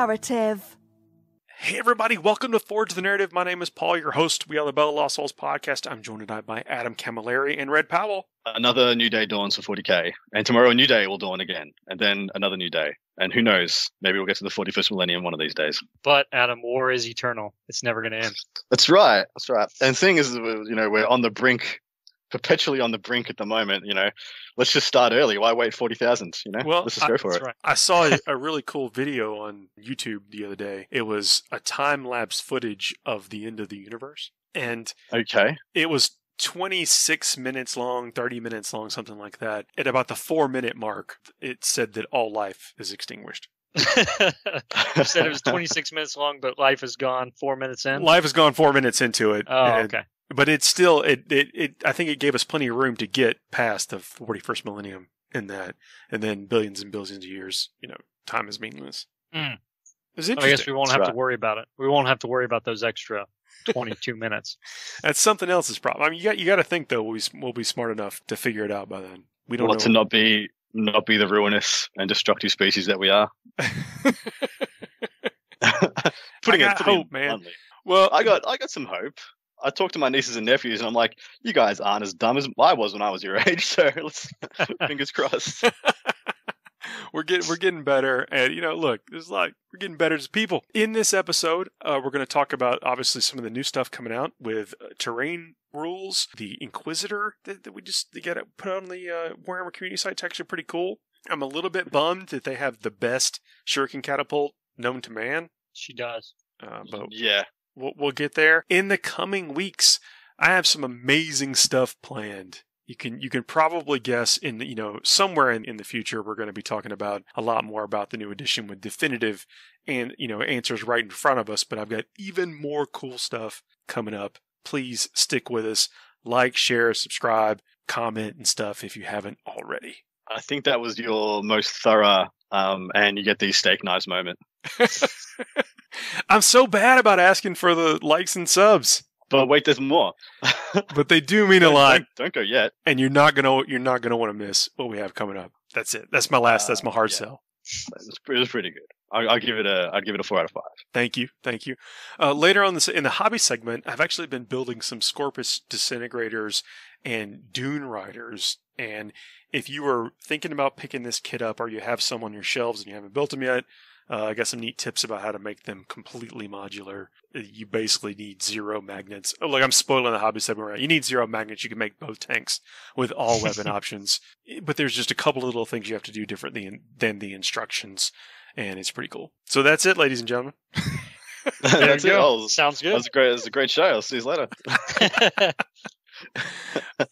narrative. Hey everybody, welcome to Forge the Narrative. My name is Paul, your host. We are the Bella Lost Souls podcast. I'm joined tonight by Adam Camilleri and Red Powell. Another new day dawns for 40k, and tomorrow a new day will dawn again, and then another new day. And who knows, maybe we'll get to the 41st millennium one of these days. But, Adam, war is eternal. It's never going to end. That's right. And the thing is, we're on the brink, perpetually on the brink at the moment, Let's just start early. Why wait 40,000, Well, let's just go for it. Right. I saw a really cool video on YouTube the other day. It was a time-lapse footage of the end of the universe. And Okay. it was 26 minutes long, 30 minutes long, something like that. At about the 4-minute mark, it said that all life is extinguished. You said it was 26 minutes long, but life is gone 4 minutes in? Life has gone 4 minutes into it. Oh, and- okay. But it's still, I think it gave us plenty of room to get past the 41st millennium in that. And then billions and billions of years, time is meaningless. Mm. It's I interesting. guess we won't have to worry about it. We won't have to worry about those extra 22 minutes. That's something else's problem. I mean, you got to think, though, we'll be smart enough to figure it out by then. We don't know. To not be the ruinous and destructive species that we are. Putting it hope, man. bluntly. Well, I got some hope. I talked to my nieces and nephews, and I'm like, you guys aren't as dumb as I was when I was your age, so let's fingers crossed. we're getting better, and look, we're getting better as people. In this episode, we're going to talk about obviously some of the new stuff coming out with terrain rules, the Inquisitor that they got put on the Warhammer community site. It's actually pretty cool. I'm a little bit bummed that they have the best shuriken catapult known to man. She does. But Yeah. We'll get there. In the coming weeks, I have some amazing stuff planned. You can probably guess somewhere in the future we're going to be talking about a lot more about the new edition with definitive and answers right in front of us, but I've got even more cool stuff coming up. Please stick with us. Like, share, subscribe, comment and stuff if you haven't already. I think that was your most thorough and you get these steak knives moment. I'm so bad about asking for the likes and subs. But wait, there's more. But they do mean a lot. Don't go yet. And you're not gonna want to miss what we have coming up. That's it. That's my that's my hard sell. It was pretty good. I'd give it a 4 out of 5. Thank you. Later on in the hobby segment, I've actually been building some Scorpus disintegrators and Dune Riders. And if you were thinking about picking this kit up, or you have some on your shelves and you haven't built them yet, I got some neat tips about how to make them completely modular. You basically need 0 magnets. Oh, look, I'm spoiling the hobby segment right. You need 0 magnets. You can make both tanks with all weapon options. But there's just a couple of little things you have to do differently than the instructions. And it's pretty cool. So that's it, ladies and gentlemen. That's it. Oh, Sounds good. That was a great show. I'll see you later.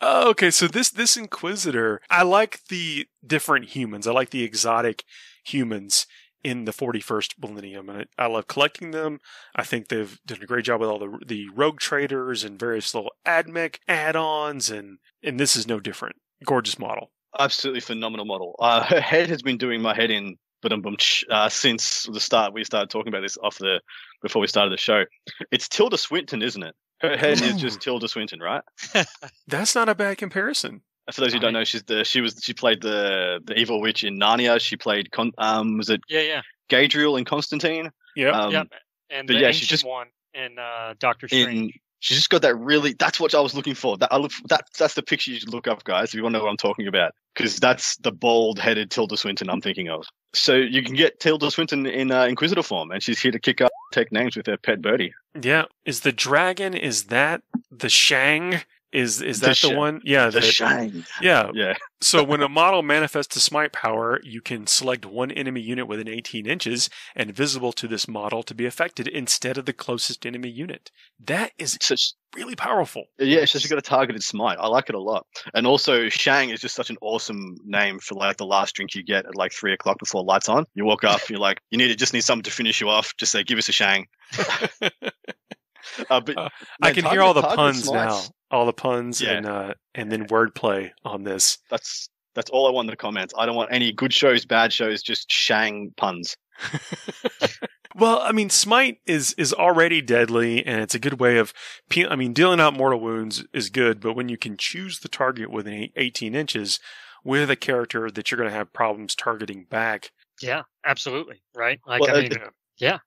Okay, so this Inquisitor, I like the different humans. I like the exotic humans in the 41st millennium, and I love collecting them. I think they've done a great job with all the rogue traders and various little admech add-ons, and this is no different. Gorgeous model. Absolutely phenomenal model. Her head has been doing my head in since the start. We started talking about this before we started the show. It's Tilda Swinton, isn't it? Her head is just Tilda Swinton, right? That's not a bad comparison. For those who don't know, she played the evil witch in Narnia. She played was it Gadriel in Constantine? Yeah. And but the yeah, ancient she's just one in Doctor Strange. She's just got that really. That's what I was looking for. That's the picture you should look up, guys, if you want to know what I'm talking about, because that's the bald-headed Tilda Swinton I'm thinking of. So you can get Tilda Swinton in Inquisitor form, and she's here to kick up, take names with her pet birdie. Yeah, is the dragon? Is that the Shang? Is that the one? Yeah, the Shang. Yeah. Yeah. So when a model manifests a smite power, you can select one enemy unit within 18 inches and visible to this model to be affected instead of the closest enemy unit. That is really powerful. Yeah, she's got a targeted smite. I like it a lot. And also, Shang is just such an awesome name for like the last drink you get at like 3 o'clock before lights on. You walk up, you're like, just need something to finish you off. Just say, give us a Shang. I can hear all the puns smites. now. All the puns and then wordplay on this. That's all I want in the comments. I don't want any good shows, bad shows, just Shang puns. Well, I mean, Smite is already deadly, and it's a good way of... dealing out mortal wounds is good, but when you can choose the target within 18 inches with a character that you're going to have problems targeting back... Yeah, absolutely. Right? Well, Yeah.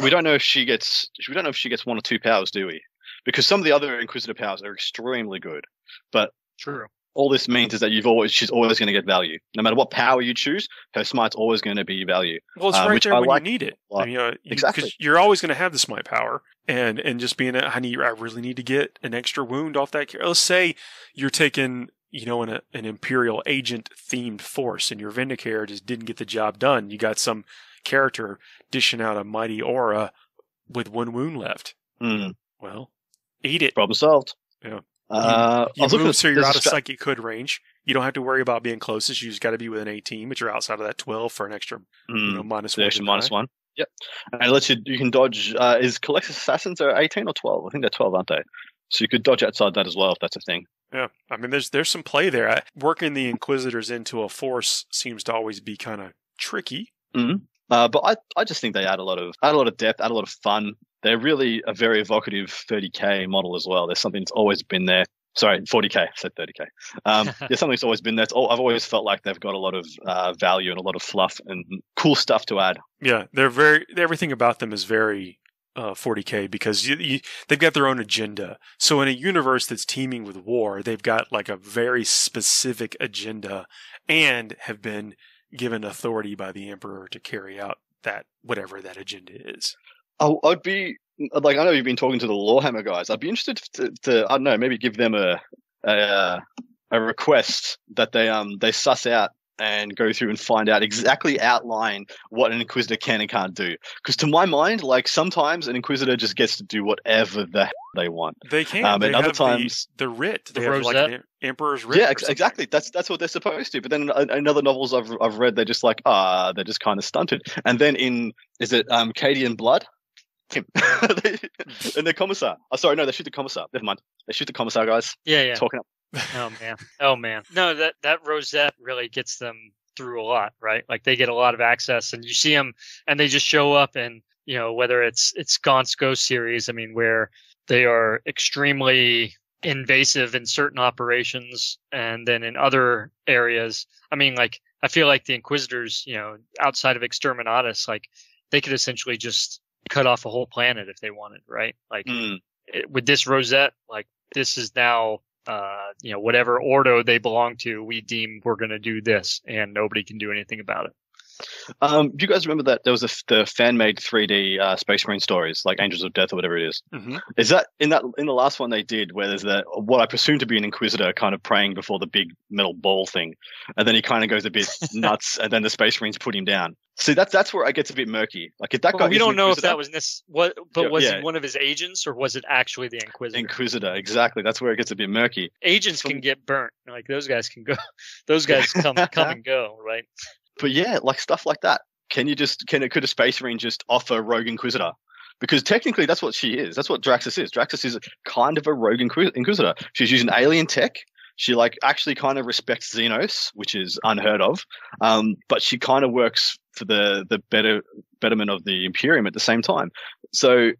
We don't know if she gets 1 or 2 powers, do we? Because some of the other Inquisitor powers are extremely good, but True. all this means is that she's always going to get value. No matter what power you choose, her smite's always going to be value. Well, it's right which there I when like you need it. a lot. Exactly. Because you're always going to have the smite power, and just being I really need to get an extra wound off that character. Let's say you're taking an Imperial agent themed force, and your Vindicator just didn't get the job done. You got some character dishing out a mighty aura with 1 wound left. Well, eat it. Problem solved. Yeah. You move so you're out of psychic hood range. You don't have to worry about being closest. You just got to be within 18, but you're outside of that 12 for an extra, -1. Extra -1. Yep. And it lets you can dodge. Is Collectus Assassins are 18 or 12? I think they're 12, aren't they? So you could dodge outside that as well if that's a thing. Yeah, I mean, there's some play there. Working the Inquisitors into a force seems to always be kind of tricky. But I just think they add a lot of depth, add a lot of fun. They're really a very evocative 30k model as well. There's something that's always been there. Sorry, 40k. I said 30k. There's something that's always been there. I've always felt like they've got a lot of value and a lot of fluff and cool stuff to add. Yeah, everything about them is very 40k because they've got their own agenda. So in a universe that's teeming with war, they've got like a very specific agenda and have been given authority by the Emperor to carry out that whatever that agenda is. I'd be like, I know you've been talking to the Warhammer guys. I'd be interested to I don't know, maybe give them a request that they suss out and go through and find out exactly outline what an Inquisitor can and can't do. Because to my mind, like sometimes an Inquisitor just gets to do whatever the hell they want. They can. And other times the writ, the they have like an Emperor's writ. Yeah, exactly. That's what they're supposed to. But then in other novels I've read, they're just like they're just kind of stunted. And then is it Cadian Blood? Him. And the Commissar. Oh, sorry, no, they shoot the Commissar. Never mind. They shoot the Commissar, guys. Yeah. Talking up. Oh man. No, that Rosette really gets them through a lot, right? Like they get a lot of access, and you see them, and they just show up, and whether it's Gaunt's Ghost series, I mean, where they are extremely invasive in certain operations, and then in other areas, I mean, like I feel like the Inquisitors, outside of Exterminatus, like they could essentially just cut off a whole planet if they wanted, right? Like with this Rosette, like this is now, whatever Ordo they belong to, we deem we're going to do this, and nobody can do anything about it. Do you guys remember that there was the fan-made 3D Space Marine stories, like Angels of Death or whatever it is? Mm-hmm. Is that in the last one they did, where there's what I presume to be an Inquisitor kind of praying before the big metal ball thing, and then he kind of goes a bit nuts, and then the Space Marines put him down. See, that's where it gets a bit murky. Like if that guy, we don't know if that was was yeah. he one of his agents or was it actually the Inquisitor? Inquisitor, exactly. That's where it gets a bit murky. Agents can get burnt. Like those guys can go. Those guys come and go, right? But yeah, like stuff like that. Could a Space Marine just offer Rogue Inquisitor? Because technically that's what she is. That's what Draxus is. Draxus is kind of a Rogue Inquisitor. She's using alien tech. She like actually kind of respects Xenos, which is unheard of. But she kind of works for the betterment of the Imperium at the same time. So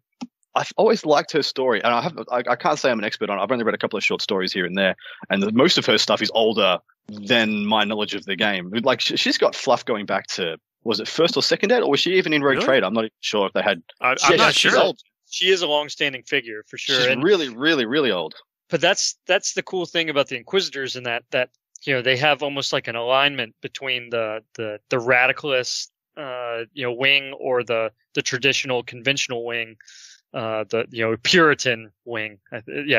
I've always liked her story, and I can't say I'm an expert on it. I've only read a couple of short stories here and there, and most of her stuff is older than my knowledge of the game. Like she's got fluff going back to, was it first or second ed, or was she even in Rogue Trader? I'm not even sure if they had. I'm not sure. Old. She is a long-standing figure for sure. She's really, really, really old. But that's the cool thing about the Inquisitors, in that they have almost like an alignment between the radicalist wing, or the traditional conventional wing, the Puritan wing.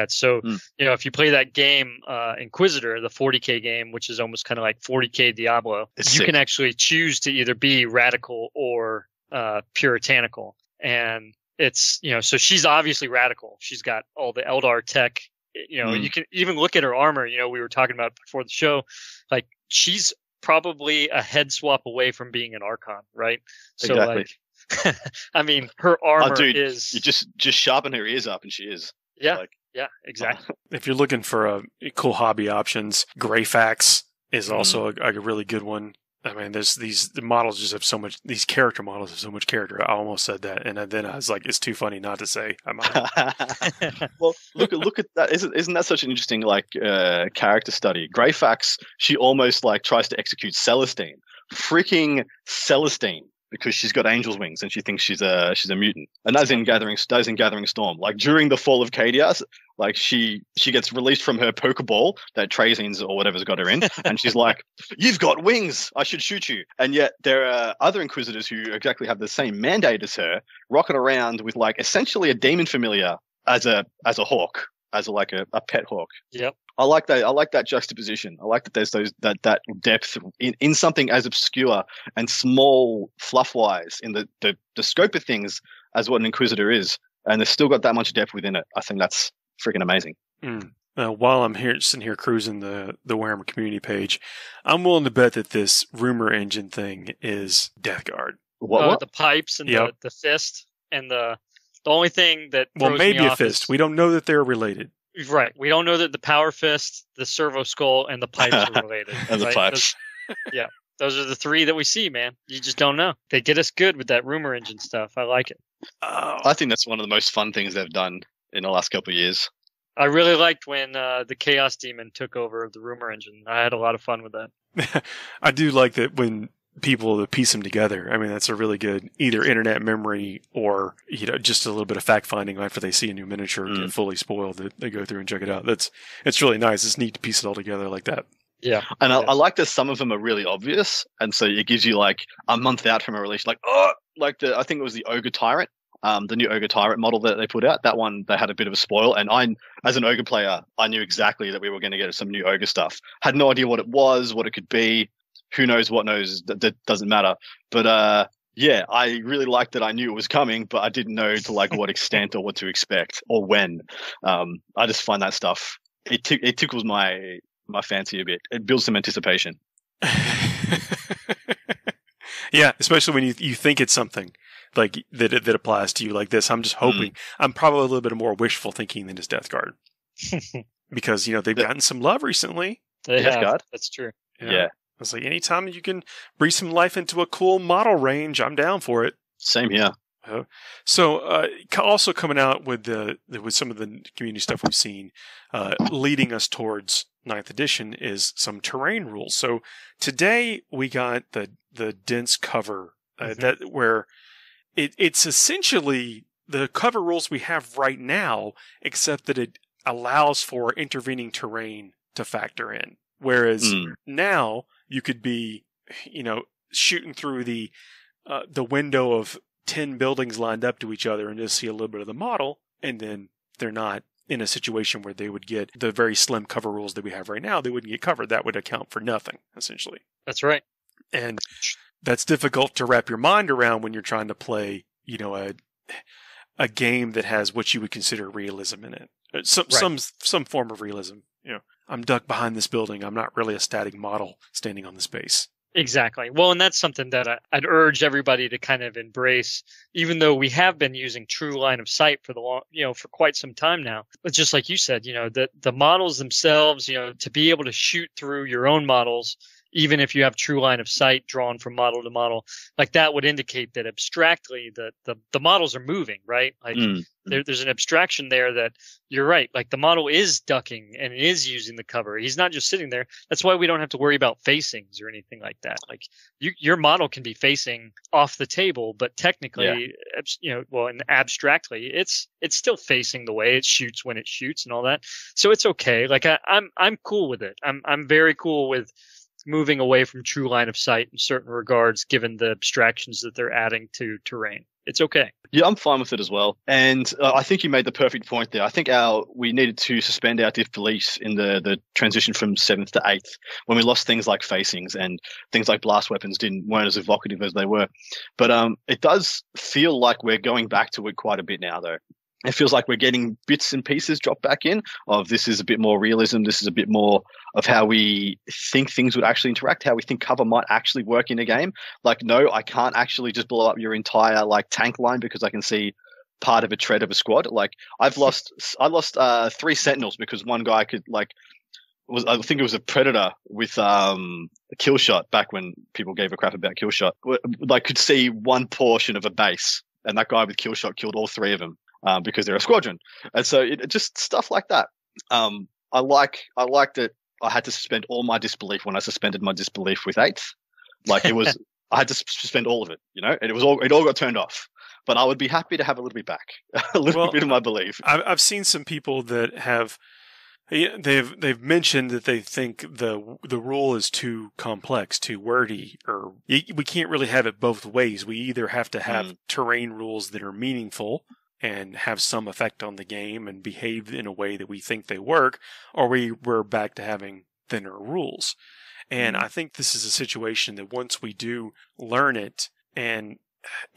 So if you play that game, Inquisitor, the 40k game, which is almost kind of like 40k Diablo, you can actually choose to either be radical or puritanical. And it's, so she's obviously radical. She's got all the Eldar tech. You can even look at her armor. We were talking about before the show, like she's probably a head swap away from being an Archon, right? So exactly. Like, I mean, her armor is. You just sharpen her ears up, and she is. Yeah, yeah, exactly. If you're looking for cool hobby options, Greyfax is also a really good one. I mean, the models just have so much. These character models have so much character. I almost said that, and then I was like, "It's too funny not to say." Well, look at that! Isn't that such an interesting character study? Greyfax, she almost like tries to execute Celestine. Freaking Celestine! because she's got angel's wings and she thinks she's a mutant. And that's in Gathering Storm. Like during the fall of Cadia, like she gets released from her Pokeball that Trazine's or whatever's got her in, and she's like, "You've got wings. I should shoot you." And yet there are other Inquisitors who exactly have the same mandate as her, rocking around with like essentially a demon familiar as a hawk, as a pet hawk. Yep. I like that. I like that juxtaposition. I like that there's that depth in something as obscure and small fluff wise in the scope of things as what an Inquisitor is, and there's still got that much depth within it. I think that's freaking amazing. While I'm sitting here cruising the Warhammer community page, I'm willing to bet that this rumor engine thing is Death Guard. What? The pipes and the fist and the only thing that maybe a fist. We don't know that they're related. Right. We don't know that the Power Fist, the Servo Skull, and the pipes are related. And the pipes. Those are the three that we see, man. You just don't know. They get us good with that rumor engine stuff. I like it. I think that's one of the most fun things they've done in the last couple of years. I really liked when the Chaos Demon took over the rumor engine. I had a lot of fun with that. I do like that when people piece them together. I mean, that's a really good either internet memory or just a little bit of fact finding after they see a new miniature get fully spoiled. That they go through and check it out. It's really nice. It's neat to piece it all together like that. Yeah, and I like that some of them are really obvious, and so it gives you like a month out from a release, like I think it was the Ogre Tyrant, the new Ogre Tyrant model that they put out. That one they had a bit of a spoil, and I, as an Ogre player, I knew exactly that we were going to get some new Ogre stuff. Had no idea what it was, what it could be. Who knows what knows? That doesn't matter. But I really liked that I knew it was coming, but I didn't know to like what extent or what to expect or when. I just find that stuff, it tickles my fancy a bit. It builds some anticipation. Yeah, especially when you think it's something like that applies to you like this. I'm just hoping. I'm probably a little bit more wishful thinking than just Death Guard. Because, they've gotten some love recently. They Death have. Guard? That's true. Yeah. It's like anytime you can breathe some life into a cool model range, I'm down for it. Same here. So, also coming out with some of the community stuff we've seen, leading us towards 9th edition is some terrain rules. So today we got the dense cover that where it's essentially the cover rules we have right now, except that it allows for intervening terrain to factor in. Whereas now you could be, shooting through the window of 10 buildings lined up to each other and just see a little bit of the model, and then they're not in a situation where they would get the very slim cover rules that we have right now. They wouldn't get covered. That would account for nothing, essentially. That's right. And that's difficult to wrap your mind around when you're trying to play, a game that has what you would consider realism in it. Some form of realism. I'm ducked behind this building. I'm not really a static model standing on the space. Exactly. Well, and that's something that I'd urge everybody to kind of embrace, even though we have been using true line of sight for for quite some time now. But just like you said, the models themselves, to be able to shoot through your own models, even if you have true line of sight drawn from model to model, like that would indicate that abstractly the models are moving, right? Like there's an abstraction there that you're right. Like the model is ducking and is using the cover. He's not just sitting there. That's why we don't have to worry about facings or anything like that. Like your model can be facing off the table, but technically, and abstractly, it's still facing the way it shoots when it shoots and all that. So it's okay. Like I'm cool with it. I'm very cool with moving away from true line of sight in certain regards, given the abstractions that they're adding to terrain. It's okay. Yeah, I'm fine with it as well. And I think you made the perfect point there. I think we needed to suspend our disbelief in the transition from 7th to 8th when we lost things like facings and things like blast weapons weren't as evocative as they were. But it does feel like we're going back to it quite a bit now, though. It feels like we're getting bits and pieces dropped back in of this is a bit more realism. This is a bit more of how we think things would actually interact, how we think cover might actually work in a game. Like, no, I can't actually just blow up your entire tank line because I can see part of a tread of a squad. Like I lost 3 sentinels because one guy could I think it was a predator with a kill shot back when people gave a crap about kill shot. Could see one portion of a base, and that guy with kill shot killed all 3 of them. Because they're a squadron. And so it just stuff like that. I like that I had to suspend all my disbelief when I suspended my disbelief with 8th. Like it was I had to suspend all of it, and it all got turned off. But I would be happy to have a little bit back, a little bit of my belief. I've seen some people that have. They've mentioned that they think the rule is too complex, too wordy, or we can't really have it both ways. We either have to have terrain rules that are meaningful and have some effect on the game and behave in a way that we think they work, or we're back to having thinner rules. And I think this is a situation that once we do learn it and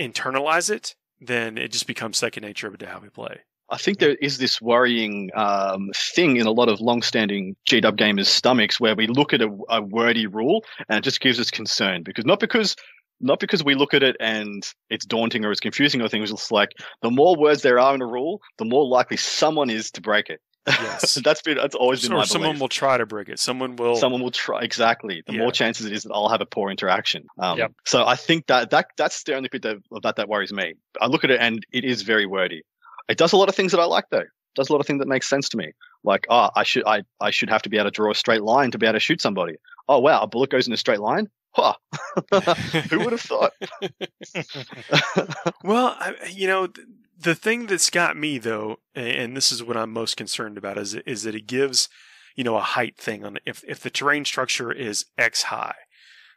internalize it, then it just becomes second nature to how we play. I think there is this worrying thing in a lot of long-standing GW gamers' stomachs where we look at a wordy rule and it just gives us concern not because we look at it and it's daunting or it's confusing or things. It's like the more words there are in a rule, the more likely someone is to break it. Yes, that's always been my belief. Someone will try to break it. Someone will try. Exactly. The more chances it is that I'll have a poor interaction. So I think that's the only bit that worries me. I look at it and it is very wordy. It does a lot of things that I like, though. It does a lot of things that make sense to me. Like, I should have to be able to draw a straight line to be able to shoot somebody. Oh, wow, a bullet goes in a straight line? Huh. Who would have thought? Well, the thing that's got me, though, and this is what I'm most concerned about, is that it gives, a height thing on if the terrain structure is X high.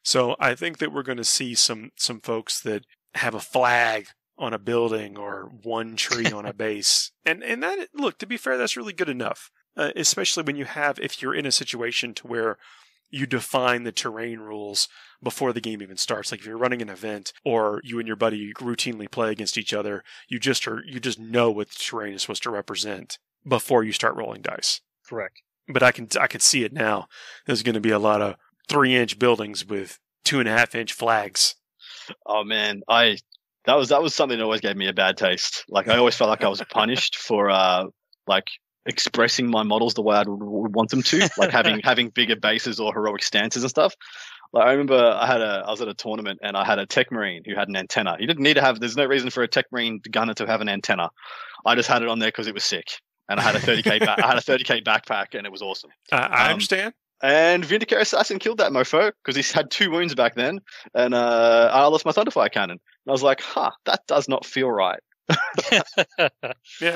So I think that we're going to see some folks that have a flag on a building or one tree on a base. And that, look, to be fair, that's really good enough. Especially when if you're in a situation to where you define the terrain rules before the game even starts. Like if you're running an event or you and your buddy routinely play against each other, you just know what the terrain is supposed to represent before you start rolling dice. Correct. But I can see it now. There's going to be a lot of 3-inch buildings with 2.5-inch flags. Oh man, that was something that always gave me a bad taste. Like I always felt like I was punished for expressing my models the way I would want them to, like having bigger bases or heroic stances and stuff. Like I remember I was at a tournament and I had a tech marine who had an antenna. You didn't need to have. There's no reason for a tech marine gunner to have an antenna. I just had it on there because it was sick, and I had a 30k. I had a 30k backpack, and it was awesome. I understand. And Vindicare Assassin killed that mofo because he had 2 wounds back then, and I lost my Thunderfire cannon. And I was like, that does not feel right.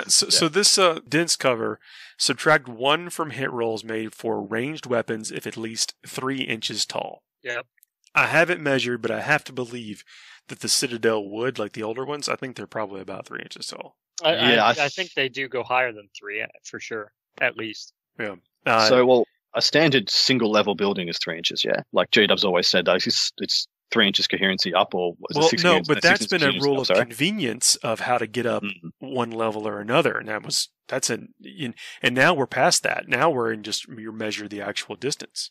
So this dense cover, subtract 1 from hit rolls made for ranged weapons if at least 3 inches tall. Yep. I haven't measured, but I have to believe that the Citadel wood, like the older ones, I think they're probably about 3 inches tall. I think they do go higher than 3 for sure, at least. Yeah. A standard single level building is 3 inches, yeah? Like G-Dub's always said, it's 3 inches coherency up, or was it 6 inches? No, but that's been a rule of convenience of how to get up one level or another, and and now we're past that. Now we're in just you measure the actual distance.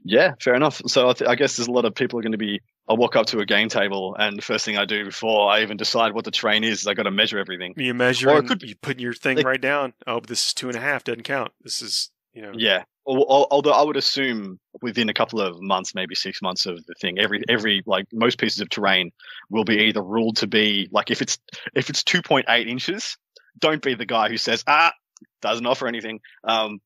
Yeah, fair enough. So I guess there's a lot of people are going to be. I walk up to a game table, and the first thing I do before I even decide what the terrain is I got to measure everything. You measure, or you put your thing right down. Oh, this is 2.5, doesn't count. This is. Yeah. Although I would assume within a couple of months, maybe 6 months of the thing, every like most pieces of terrain will be either ruled to be like if it's 2.8 inches, don't be the guy who says doesn't offer anything. No,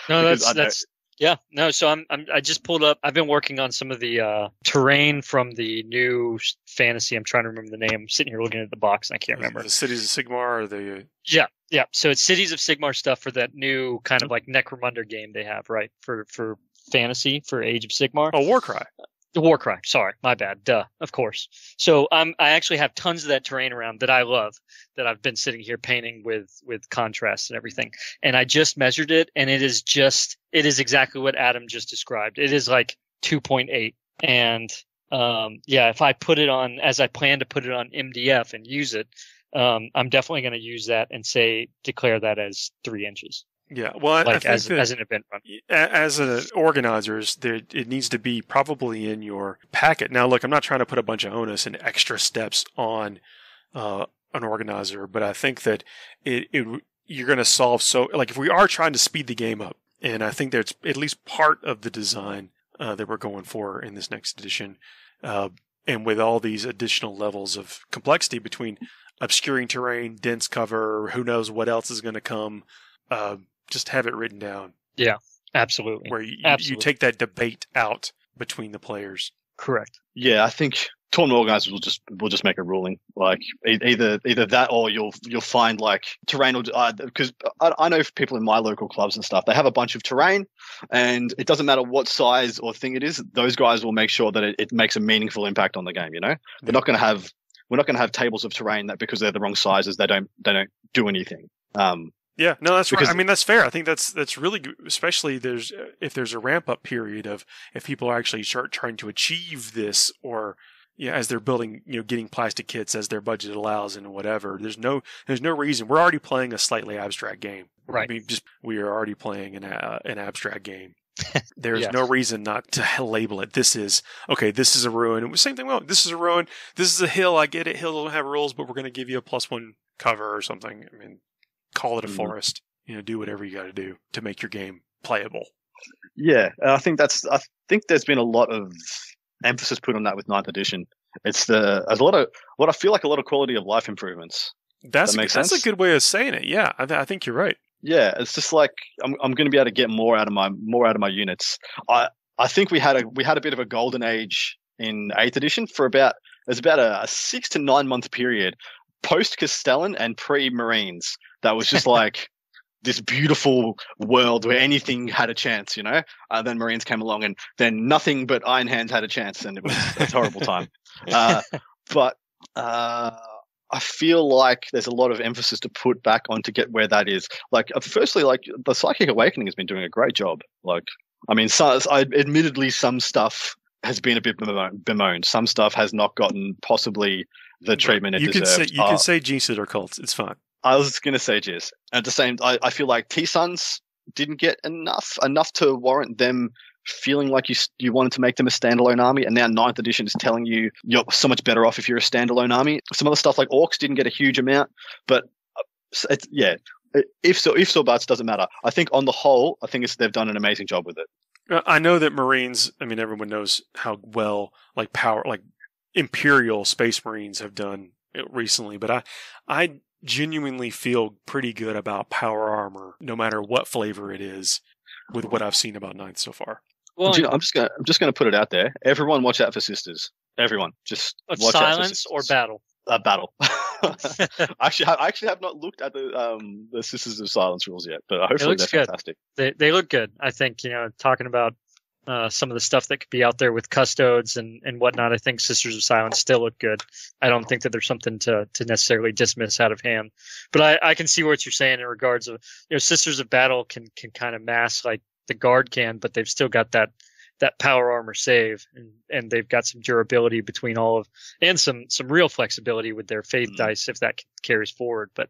that's yeah. No, so I just pulled up. I've been working on some of the terrain from the new fantasy. I'm trying to remember the name. I'm sitting here looking at the box and I can't remember. The Cities of Sigmar or the Yeah. So it's Cities of Sigmar stuff for that new kind of like Necromunda game they have, right? For fantasy, for Age of Sigmar. Oh, Warcry. The Warcry. Sorry, my bad. Duh. Of course. So I actually have tons of that terrain around that I love, that I've been sitting here painting with contrast and everything. And I just measured it, and it is exactly what Adam just described. It is like 2.8. And if I put it on, as I plan to put it on MDF and use it, I'm definitely going to use that and declare that as 3 inches. Yeah, well, I think as an event run. As an organizers, it needs to be probably in your packet. Now, look, I'm not trying to put a bunch of onus and extra steps on an organizer, but I think that you're going to solve like if we are trying to speed the game up, and I think that's at least part of the design that we're going for in this next edition, and with all these additional levels of complexity between obscuring terrain, dense cover, who knows what else is going to come. Just have it written down. Yeah, absolutely. Where you take that debate out between the players. Correct. Yeah, I think tournament organizers will just make a ruling, like either that, or you'll find like terrain, because I know people in my local clubs and stuff, they have a bunch of terrain, and it doesn't matter what size or thing it is, those guys will make sure that it makes a meaningful impact on the game. You know, we're not going to have tables of terrain that because they're the wrong sizes they don't do anything. Yeah, no, that's right. I mean, that's fair. I think that's really good, especially if there's a ramp up period of if people are actually trying to achieve this, or as they're building, getting plastic kits as their budget allows and whatever. There's no reason. We're already playing a slightly abstract game, right? I mean, we are already playing an abstract game. There's no reason not to label it. This is a ruin. Same thing. Well, this is a ruin. This is a hill. I get it. Hills don't have rules, but we're going to give you a +1 cover or something. I mean, call it a forest. Do whatever you got to do to make your game playable. Yeah, I think there's been a lot of emphasis put on that with 9th edition. There's a lot of what I feel like a lot of quality of life improvements. That's a good way of saying it. Yeah, I think you're right. Yeah, it's just like I'm going to be able to get more out of my units. I think we had a bit of a golden age in 8th edition for about a 6 to 9 month period post Castellan and pre Marines. That was just like this beautiful world where anything had a chance, then Marines came along and then nothing but Iron Hands had a chance, and it was a horrible time. But I feel like there's a lot of emphasis to put back on to get where that is. Like, firstly, like the Psychic Awakening has been doing a great job. Like, I mean, admittedly, some stuff has been a bit bemoaned. Some stuff has not gotten possibly the treatment it deserves. You can say jinxes or cults. It's fine. I was going to say jizz. At the same, I feel like T-Suns didn't get enough to warrant them feeling like you wanted to make them a standalone army, and now 9th edition is telling you you're so much better off if you're a standalone army. Some other stuff like Orcs didn't get a huge amount, but if so buts doesn't matter. I think on the whole, they've done an amazing job with it. I know that Marines, I mean, everyone knows how well like Imperial Space Marines have done recently, but I genuinely feel pretty good about power armor, no matter what flavor it is, with what I've seen about 9th so far. Well, I'm just gonna put it out there. Everyone, watch out for Sisters. Everyone, just watch Silence out for or Battle. Battle. I actually have not looked at the Sisters of Silence rules yet, but hopefully they're fantastic. They look good. I think talking about some of the stuff that could be out there with custodes and whatnot, I think Sisters of Silence still look good. I don't think that there's something to necessarily dismiss out of hand. But I can see what you're saying in regards of, Sisters of Battle can kind of mask like the Guard can, but they've still got that power armor save, and they've got some durability between all of, and some real flexibility with their faith dice if that carries forward. But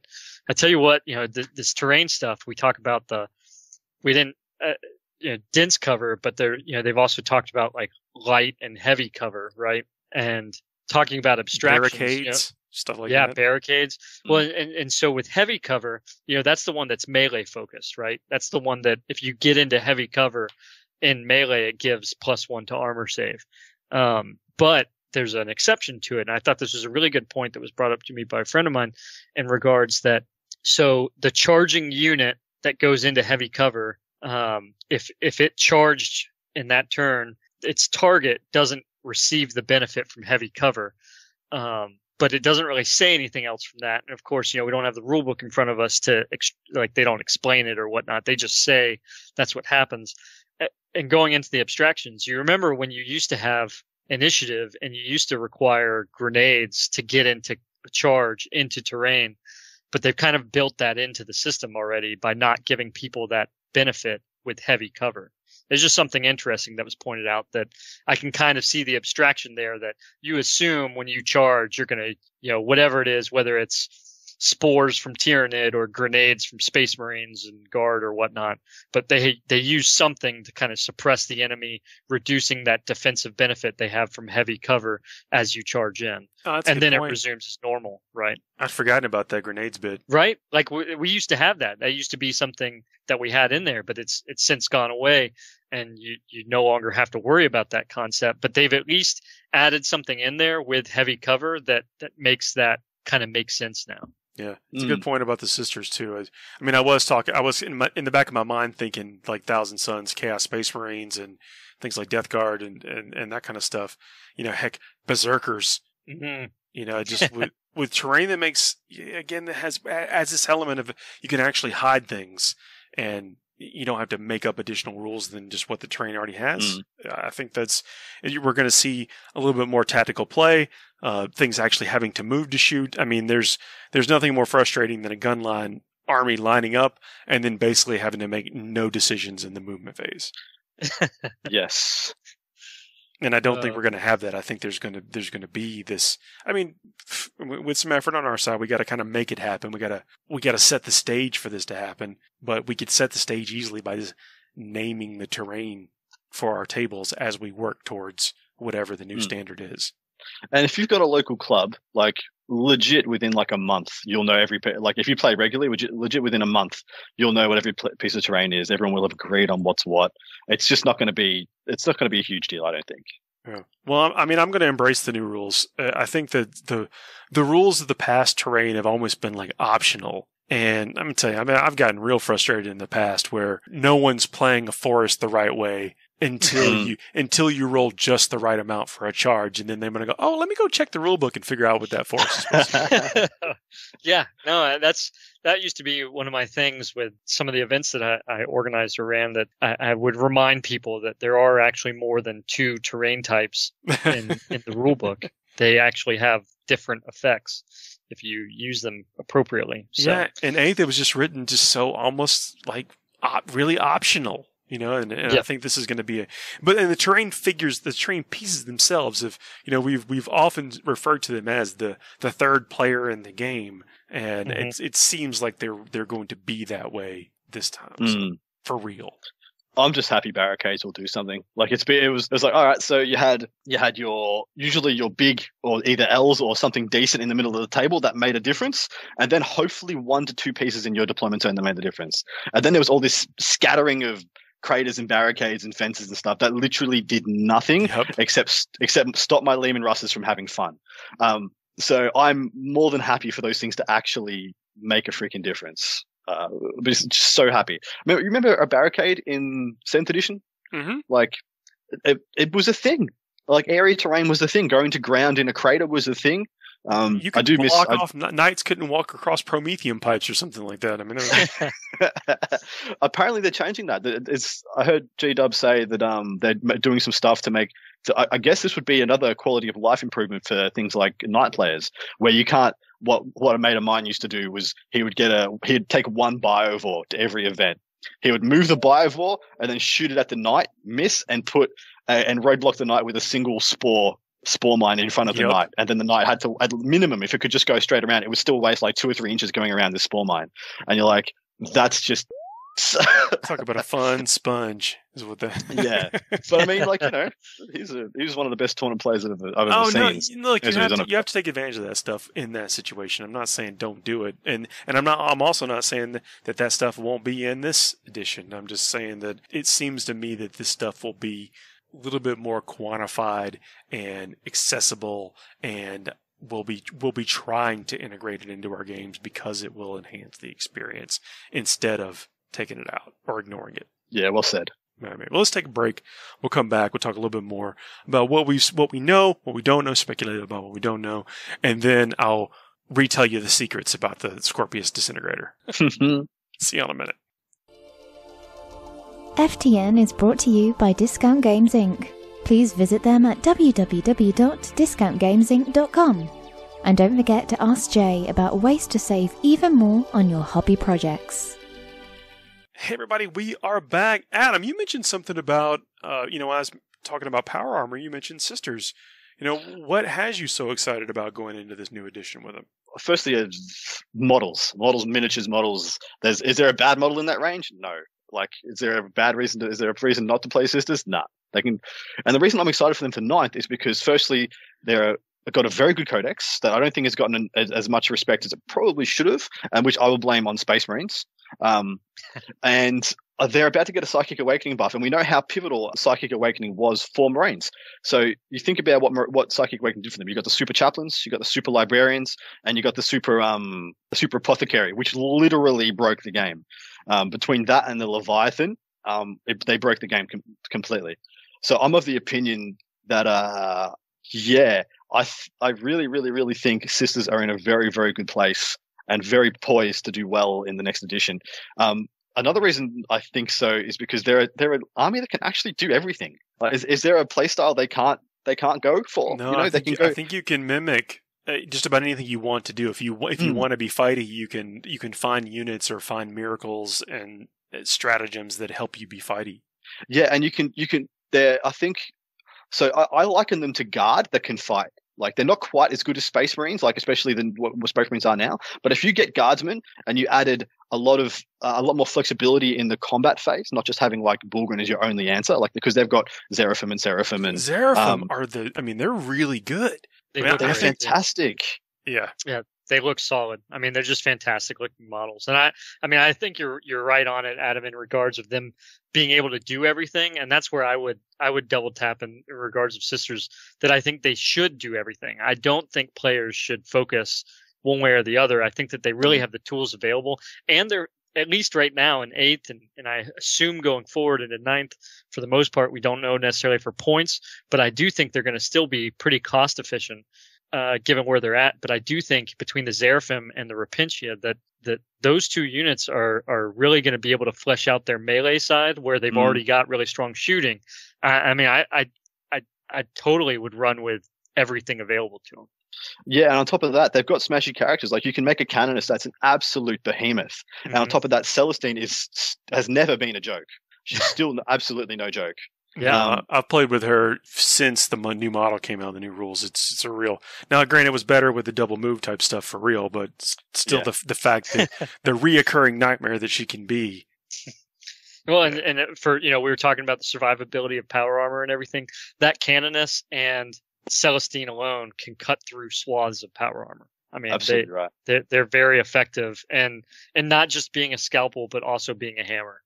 I tell you what, this terrain stuff, we talk about we didn't, dense cover, but they've also talked about like light and heavy cover, right? And talking about abstractions, barricades, stuff like that. Yeah, barricades. Well, and so with heavy cover, that's the one that's melee focused, right? That's the one that if you get into heavy cover in melee, it gives +1 to armor save. But there's an exception to it, and I thought this was a really good point that was brought up to me by a friend of mine in regards that. So the charging unit that goes into heavy cover, if it charged in that turn, its target doesn't receive the benefit from heavy cover. But it doesn't really say anything else from that. And of course, we don't have the rule book in front of us they don't explain it or whatnot. They just say that's what happens. And going into the abstractions, you remember when you used to have initiative and you used to require grenades to get into charge into terrain, but they've kind of built that into the system already by not giving people that benefit with heavy cover. There's just something interesting that was pointed out that I can kind of see the abstraction there, that you assume when you charge, you're going to, whatever it is, whether it's spores from Tyrannid or grenades from Space Marines and Guard or whatnot, but they use something to kind of suppress the enemy, reducing that defensive benefit they have from heavy cover as you charge in. And then it resumes as normal, right? I'd forgotten about that grenades bit. Right? Like we used to have that. That used to be something that we had in there, but it's since gone away, and you no longer have to worry about that concept. But they've at least added something in there with heavy cover that makes that kind of make sense now. Yeah, it's a good point about the sisters too. I mean, I was in the back of my mind thinking like Thousand Suns, Chaos Space Marines, and things like Death Guard and that kind of stuff. Heck, Berserkers. Mm-hmm. Just with terrain that makes, again, that has this element of you can actually hide things, and you don't have to make up additional rules than just what the terrain already has. I think we're going to see a little bit more tactical play. Things actually having to move to shoot. I mean, there's nothing more frustrating than a gun army lining up and then basically having to make no decisions in the movement phase. Yes. And I don't think we're going to have that. I think there's going to be this. I mean, with some effort on our side, we got to kind of make it happen. We got to set the stage for this to happen. But we could set the stage easily by just naming the terrain for our tables as we work towards whatever the new standard is. And if you've got a local club, like legit within like a month, you'll know like if you play regularly, legit within a month, you'll know what every piece of terrain is. Everyone will have agreed on what's what. It's just not going to be a huge deal, I don't think. Yeah. Well, I mean, I'm going to embrace the new rules. I think that the rules of the past terrain have almost been like optional. And I'm going to tell you, I mean, I've gotten real frustrated in the past where no one's playing a forest the right way until you roll just the right amount for a charge, and then they're going to go, oh, let me go check the rule book and figure out what that forest is supposed to be. Yeah, no, that used to be one of my things with some of the events that I organized or ran, that I would remind people that there are actually more than 2 terrain types in the rule book. They actually have different effects if you use them appropriately. So. Yeah, and anything was just written just so almost like really optional. And I think this is going to be and the terrain pieces themselves we've often referred to them as the third player in the game, and it seems like they're going to be that way this time, so, for real. I'm just happy barricades will do something. Like it was like, all right, so you had usually your big or either L's or something decent in the middle of the table that made a difference, and then hopefully 1 to 2 pieces in your deployment zone that made the difference. And then there was all this scattering of craters and barricades and fences and stuff that literally did nothing except stop my Lehman Russes from having fun. So I'm more than happy for those things to actually make a freaking difference. Just so happy. Remember a barricade in 7th edition? Mm-hmm. Like it was a thing. Like area terrain was a thing. Going to ground in a crater was a thing. You could block off. Knights couldn't walk across Promethean pipes or something like that. I mean, apparently they're changing that. I heard G-Dub say that they're doing some stuff to make. I guess this would be another quality of life improvement for things like Knight players, where you can't. What a mate of mine used to do was he'd take 1 biovore to every event. He would move the biovore and then shoot it at the Knight, miss, and put and roadblock the Knight with a single spore mine in front of the Knight, and then the Knight had to, at minimum, if it could just go straight around, it would still waste like 2 or 3 inches going around this spore mine. And you're like, that's just talk about a fun sponge is what that. Yeah, but I mean, like, he was one of the best tournament players I've ever seen. No, look, you have to take advantage of that stuff in that situation. I'm not saying don't do it, and I'm also not saying that stuff won't be in this edition. I'm just saying that it seems to me that this stuff will be a little bit more quantified and accessible, and we'll be trying to integrate it into our games because it will enhance the experience instead of taking it out or ignoring it. Yeah, well said. All right, well, let's take a break. We'll come back. We'll talk a little bit more about what we know, what we don't know, speculate about what we don't know, and then I'll retell you the secrets about the Scorpius Disintegrator. See you in a minute. FTN is brought to you by Discount Games Inc. Please visit them at www.discountgamesinc.com. And don't forget to ask Jay about ways to save even more on your hobby projects. Hey everybody, we are back. Adam, you mentioned something about, I was talking about Power Armor, you mentioned Sisters. What has you so excited about going into this new edition with them? Firstly, models, miniatures models. Is there a bad model in that range? No. Like, is there a reason not to play Sisters? Nah. They can, and the reason I'm excited for them for 9th is because, firstly, they've got a very good codex that I don't think has gotten as much respect as it probably should have, and which I will blame on Space Marines. And they're about to get a Psychic Awakening buff, and we know how pivotal Psychic Awakening was for Marines. So you think about what Psychic Awakening did for them. You got the Super Chaplains, you got the Super Librarians, and you got the Super Apothecary, which literally broke the game. Between that and the Leviathan, they broke the game completely. So I'm of the opinion that I really, really, really think Sisters are in a very, very good place and very poised to do well in the next edition. Another reason I think so is because they're an army that can actually do everything. Is there a playstyle they can't go for? No, I think you can mimic just about anything you want to do. If you want to be fighty, you can find units or find miracles and stratagems that help you be fighty. Yeah, and you can. I think so. I liken them to Guard that can fight. Like, they're not quite as good as Space Marines, like especially than what Space Marines are now. But if you get Guardsmen and you added a lot more flexibility in the combat phase, not just having like Bulgrin as your only answer, like because they've got Seraphim and Seraphim are they're really good. They're fantastic. Yeah. They look solid. I mean, they're just fantastic looking models. And I think you're right on it, Adam, in regards of them being able to do everything. And that's where I would double tap in regards of Sisters, that I think they should do everything. I don't think players should focus one way or the other. I think that they really have the tools available, and they're, at least right now, in 8th, and I assume going forward into 9th, for the most part, we don't know necessarily for points, but I do think they're going to still be pretty cost efficient. Given where they're at, but I do think between the Seraphim and the Rapintia that those two units are really going to be able to flesh out their melee side where they've already got really strong shooting. I totally would run with everything available to them. Yeah, and on top of that, they've got smashy characters. Like, you can make a Canonist that's an absolute behemoth, and on top of that, Celestine has never been a joke. She's still absolutely no joke. Yeah, I've played with her since the new model came out, the new rules. It's a real. Now, granted, it was better with the double move type stuff for real, but still the fact that the reoccurring nightmare that she can be. Well, and for, we were talking about the survivability of power armor and everything. That Canoness and Celestine alone can cut through swaths of power armor. I mean, absolutely right. They're very effective, and not just being a scalpel, but also being a hammer.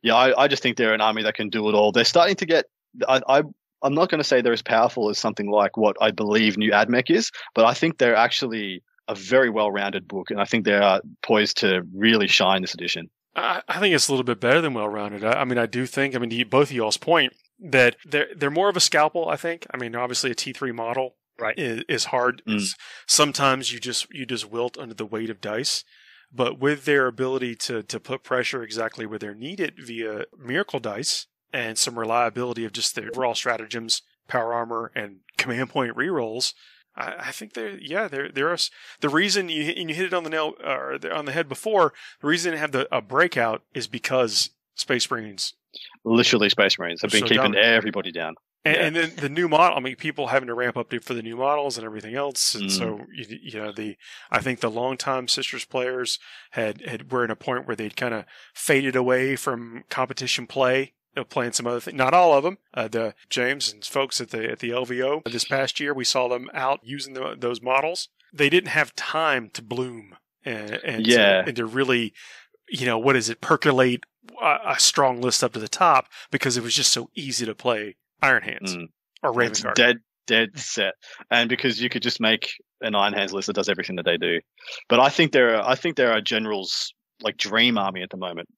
Yeah, I just think they're an army that can do it all. They're starting to get. I'm not going to say they're as powerful as something like what I believe New AdMech is, but I think they're actually a very well-rounded book, and I think they are poised to really shine this edition. I think it's a little bit better than well-rounded. I do think, both of y'all's point that they're more of a scalpel. I think. Obviously a T3 model, right, is hard. Sometimes you just wilt under the weight of dice. But with their ability to put pressure exactly where they're needed via miracle dice and some reliability of just their overall stratagems, power armor, and command point rerolls, I think they're the reason you hit it on the nail or on the head before. The reason they have a breakout is because Space Marines, literally Space Marines, have been keeping everybody down. And then the new model, people having to ramp up for the new models and everything else. And so, I think the longtime Sisters players were in a point where they'd kind of faded away from competition play, playing some other things. Not all of them. The James and folks at the LVO this past year, we saw them out using those models. They didn't have time to bloom and to really, percolate a strong list up to the top, because it was just so easy to play Iron Hands or Raven Guard. Dead set. And because you could just make an Iron Hands list that does everything that they do. But I think there are generals like dream army at the moment.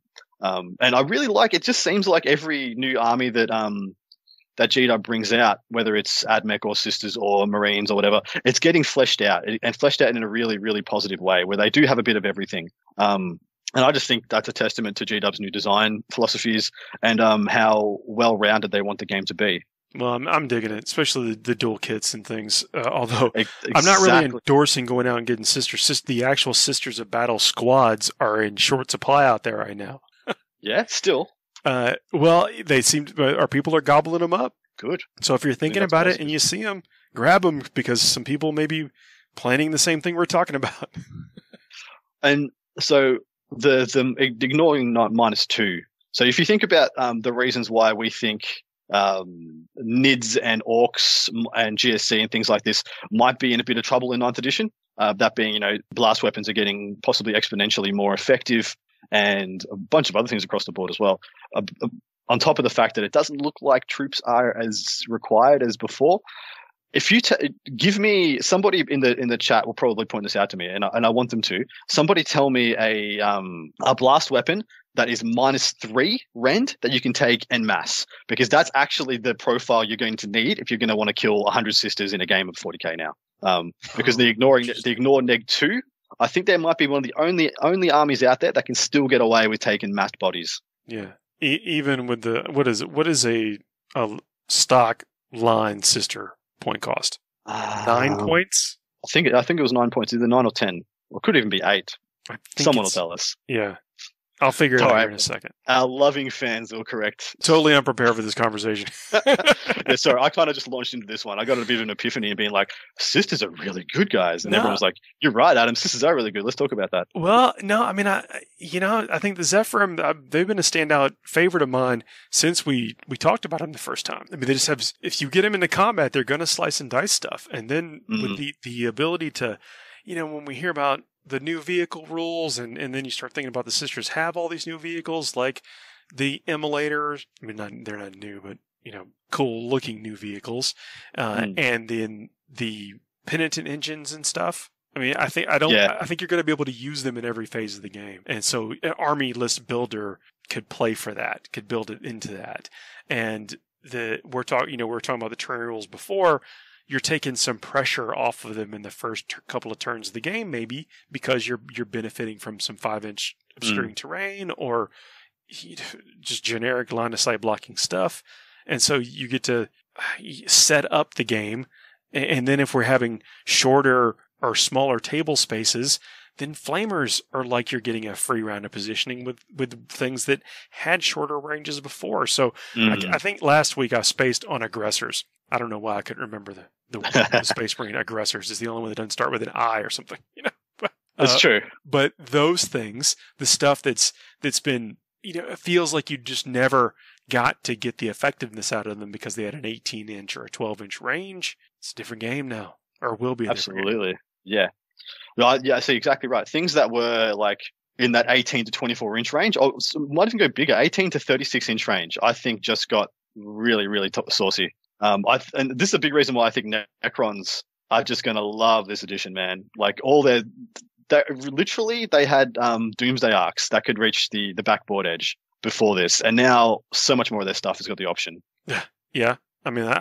And I really like it. Just seems like every new army that GW brings out, whether it's AdMech or Sisters or Marines or whatever, it's getting fleshed out, and fleshed out in a really, really positive way where they do have a bit of everything. And I just think that's a testament to GW's new design philosophies and how well-rounded they want the game to be. Well, I'm digging it, especially the dual kits and things. Although I'm not really endorsing going out and getting the actual Sisters of Battle squads are in short supply out there right now. Yeah, still. Well, they seem our people are gobbling them up. Good. So if you're thinking about it and you see them, grab them, because some people may be planning the same thing we're talking about. And so the ignoring -2. So if you think about the reasons why we think NIDS and Orcs and GSC and things like this might be in a bit of trouble in 9th edition, that being, blast weapons are getting possibly exponentially more effective, and a bunch of other things across the board as well. On top of the fact that it doesn't look like troops are as required as before. If you give me somebody in the chat will probably point this out to me, and I want them to. Somebody tell me a blast weapon that is -3 rend that you can take en masse, because that's actually the profile you're going to need if you're going to want to kill 100 sisters in a game of 40k now. Because the ignore neg 2, I think there might be one of the only armies out there that can still get away with taking massed bodies. Yeah, even with the what is a stock line sister point cost? 9 points. I think it was 9 points, either 9 or 10, or it could even be 8. Someone will tell us. Yeah. I'll figure it out here in a second. Our loving fans will correct. Totally unprepared for this conversation. Yeah, sorry, I kind of just launched into this one. I got a bit of an epiphany and being like, sisters are really good, guys. And everyone was like, you're right, Adam, sisters are really good. Let's talk about that. Well, no, I mean, I think the Zephyrim, they've been a standout favorite of mine since we talked about them the first time. I mean, they just have, if you get them into combat, they're going to slice and dice stuff. And then with the ability to, when we hear about the new vehicle rules, and then you start thinking about the sisters have all these new vehicles, like the Emulator. I mean, they're not new, but cool looking new vehicles, and then the penitent engines and stuff. I mean, I think you're going to be able to use them in every phase of the game, and so an army list builder could play for that, could build it into that, and we're talking about the terrain rules before. You're taking some pressure off of them in the first couple of turns of the game, maybe because you're benefiting from some 5-inch obscuring terrain or just generic line of sight blocking stuff. And so you get to set up the game. And then if we're having shorter or smaller table spaces, then flamers are like you're getting a free round of positioning with things that had shorter ranges before. So I think last week I spaced on aggressors. I don't know why I couldn't remember the Space Marine aggressors is the only one that doesn't start with an I or something. That's true. But those things, the stuff that's been, it feels like you just never got to get the effectiveness out of them because they had an 18-inch or a 12-inch range. It's a different game now, or will be. Absolutely. Yeah. Well, yeah, I see exactly right. Things that were like in that 18 to 24-inch range, or might even go bigger, 18 to 36-inch range, I think just got really, really saucy. And this is a big reason why I think Necrons are just going to love this edition, man. Like literally they had Doomsday Arcs that could reach the backboard edge before this, and now so much more of their stuff has got the option. Yeah. I mean,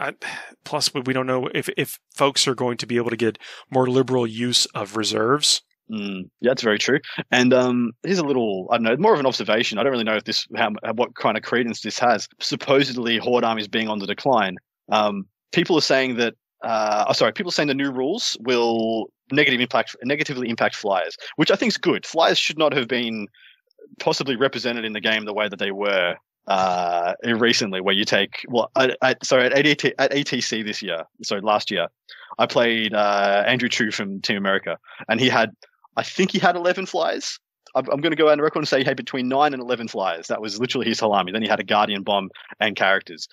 plus we don't know if folks are going to be able to get more liberal use of reserves. Yeah, that's very true. And here's a little, I don't know, more of an observation. I don't really know if what kind of credence this has. Supposedly, Horde armies being on the decline. People are saying that, people are saying the new rules will negatively impact flyers, which I think is good. Flyers should not have been possibly represented in the game the way that they were recently, where you take at ATC last year, I played Andrew Chu from Team America, and I think he had 11 flyers. I'm going to go out on record and say he had between 9 and 11 flyers. That was literally his whole army. Then he had a Guardian Bomb and characters.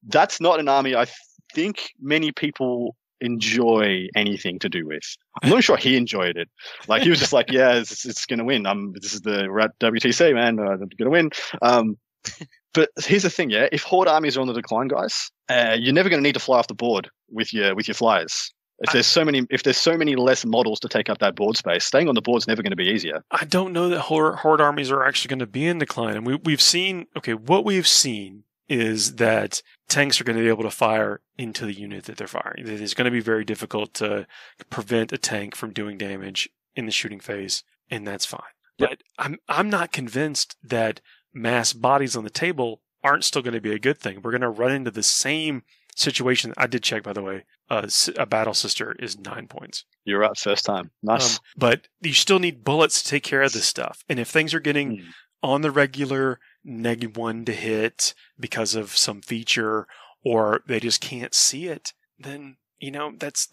That's not an army I think many people enjoy anything to do with. I'm not sure he enjoyed it. Like, he was just like, yeah, it's going to win. This is the WTC, man. I'm going to win. But here's the thing, yeah. If Horde armies are on the decline, guys, you're never going to need to fly off the board with your flyers. If there's so many less models to take up that board space, staying on the board is never going to be easier. I don't know that Horde armies are actually going to be in decline. And what we've seen is that tanks are going to be able to fire into the unit that they're firing. It is going to be very difficult to prevent a tank from doing damage in the shooting phase, and that's fine. Yep. But I'm not convinced that mass bodies on the table aren't still going to be a good thing. We're going to run into the same situation. I did check, by the way. A battle sister is 9 points. You're right, first time. Nice. But you still need bullets to take care of this stuff. And if things are getting on the regular -1 to hit because of some feature, or they just can't see it, then that's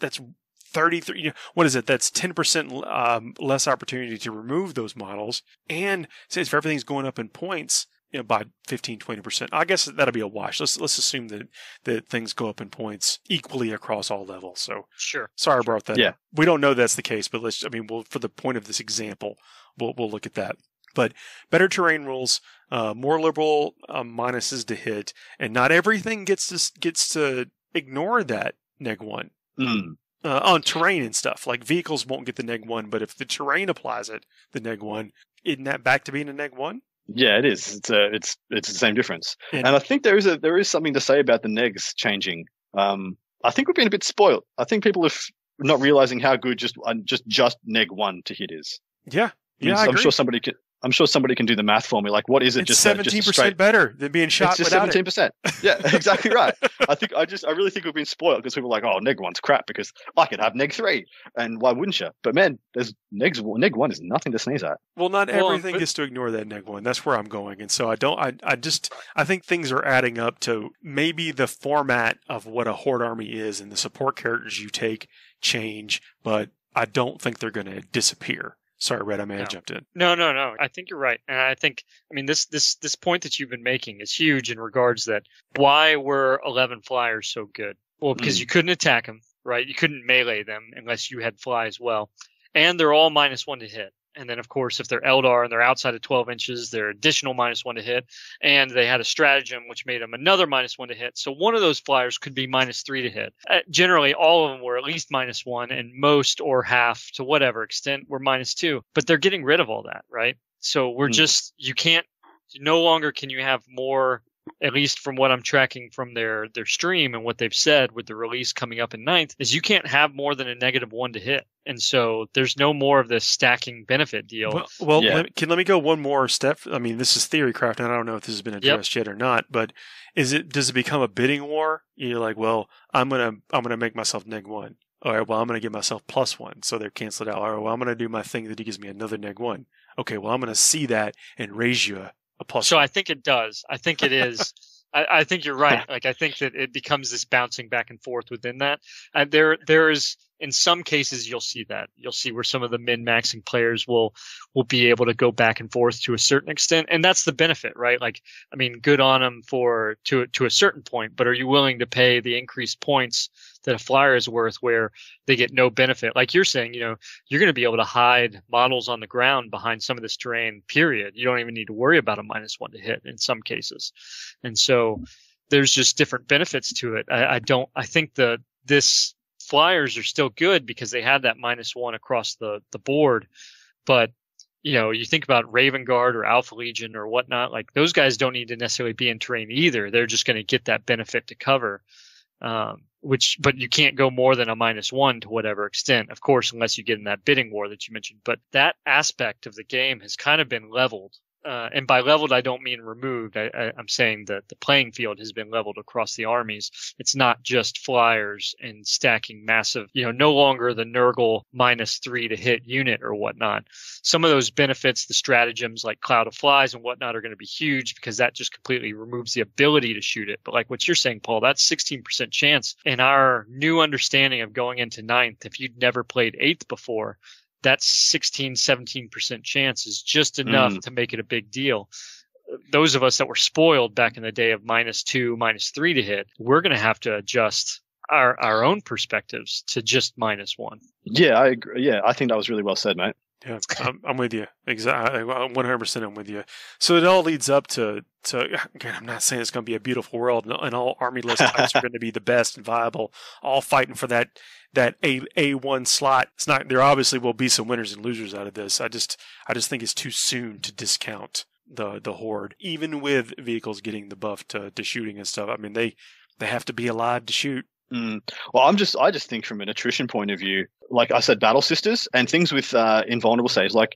33. What is it? That's 10% less opportunity to remove those models. And since if everything's going up in points, by 15-20%, I guess that'll be a wash. Let's assume that things go up in points equally across all levels. So sure. Sorry I brought that up. We don't know that's the case, but for the point of this example, we'll look at that. But better terrain rules, more liberal minuses to hit, and not everything gets to ignore that -1 on terrain and stuff. Like vehicles won't get the -1, but if the terrain applies it, the -1, isn't that back to being a -1? Yeah, it is. It's the same difference. And I think there is something to say about the negs changing. I think we've been a bit spoiled. I think people are not realizing how good just -1 to hit is. Yeah, I mean, I agree. I'm sure somebody can do the math for me. Like, what is it? It's 17% better than being shot it's just without 17%. Yeah, exactly right. I really think we've been spoiled because people are like, oh, -1's crap because I could have -3, and why wouldn't you? But man, there's -1 is nothing to sneeze at. Well, not everything gets to ignore that -1. That's where I'm going, and so I think things are adding up to maybe the format of what a Horde army is and the support characters you take change, but I don't think they're going to disappear. Sorry, Red, I may have jumped in. No. I think you're right. And I think, this point that you've been making is huge in regards that why were 11 flyers so good? Well, because you couldn't attack them, right? You couldn't melee them unless you had fly as well. And they're all -1 to hit. And then, of course, if they're Eldar and they're outside of 12 inches, they're additional -1 to hit. And they had a stratagem, which made them another -1 to hit. So one of those flyers could be -3 to hit. Generally, all of them were at least -1, and most or half, to whatever extent, were -2. But they're getting rid of all that, right? So we're no longer can you have more, at least from what I'm tracking from their stream and what they've said with the release coming up in 9th, is you can't have more than a -1 to hit. And so there's no more of this stacking benefit deal. Well, let me go one more step. I mean, this is theorycraft, and I don't know if this has been addressed yet or not, but does it become a bidding war? You're like, well, I'm gonna make myself -1. All right, well, I'm gonna give myself +1, so they're canceled out. All right, well, I'm gonna do my thing that gives me another -1. Okay, well, I'm gonna see that and raise you a +1. So I think it does. I think it is. I think you're right. Like, I think that it becomes this bouncing back and forth within that. There is, in some cases, you'll see that. You'll see where some of the min-maxing players will be able to go back and forth to a certain extent. And that's the benefit, right? Like, I mean, good on them to a certain point, but are you willing to pay the increased points that a flyer is worth where they get no benefit? Like you're saying, you're going to be able to hide models on the ground behind some of this terrain, period. You don't even need to worry about a -1 to hit in some cases. And so there's just different benefits to it. I think this flyers are still good because they had that -1 across the board. But, you think about Raven Guard or Alpha Legion or whatnot, like those guys don't need to necessarily be in terrain either. They're just going to get that benefit to cover. But you can't go more than a -1 to whatever extent, of course, unless you get in that bidding war that you mentioned. But that aspect of the game has kind of been leveled. And by leveled, I don't mean removed. I'm saying that the playing field has been leveled across the armies. It's not just flyers and stacking massive, no longer the Nurgle -3 to hit unit or whatnot. Some of those benefits, the stratagems like Cloud of Flies and whatnot, are going to be huge because that just completely removes the ability to shoot it. But like what you're saying, Paul, that's 16% chance. In our new understanding of going into 9th, if you'd never played 8th before, that 17% chance is just enough to make it a big deal. Those of us that were spoiled back in the day of -2, -3 to hit, we're going to have to adjust our own perspectives to just -1. Yeah, I agree. Yeah, I think that was really well said, mate. Yeah, I'm with you. Exactly, 100%. I'm with you. So it all leads up to again. I'm not saying it's going to be a beautiful world, and all army list types are going to be the best and viable, all fighting for that A1 slot. It's not. There obviously will be some winners and losers out of this. I just think it's too soon to discount the Horde, even with vehicles getting the buff to shooting and stuff. I mean, they have to be alive to shoot. Well, I just think from an attrition point of view, like I said, Battle Sisters and things with invulnerable saves. Like,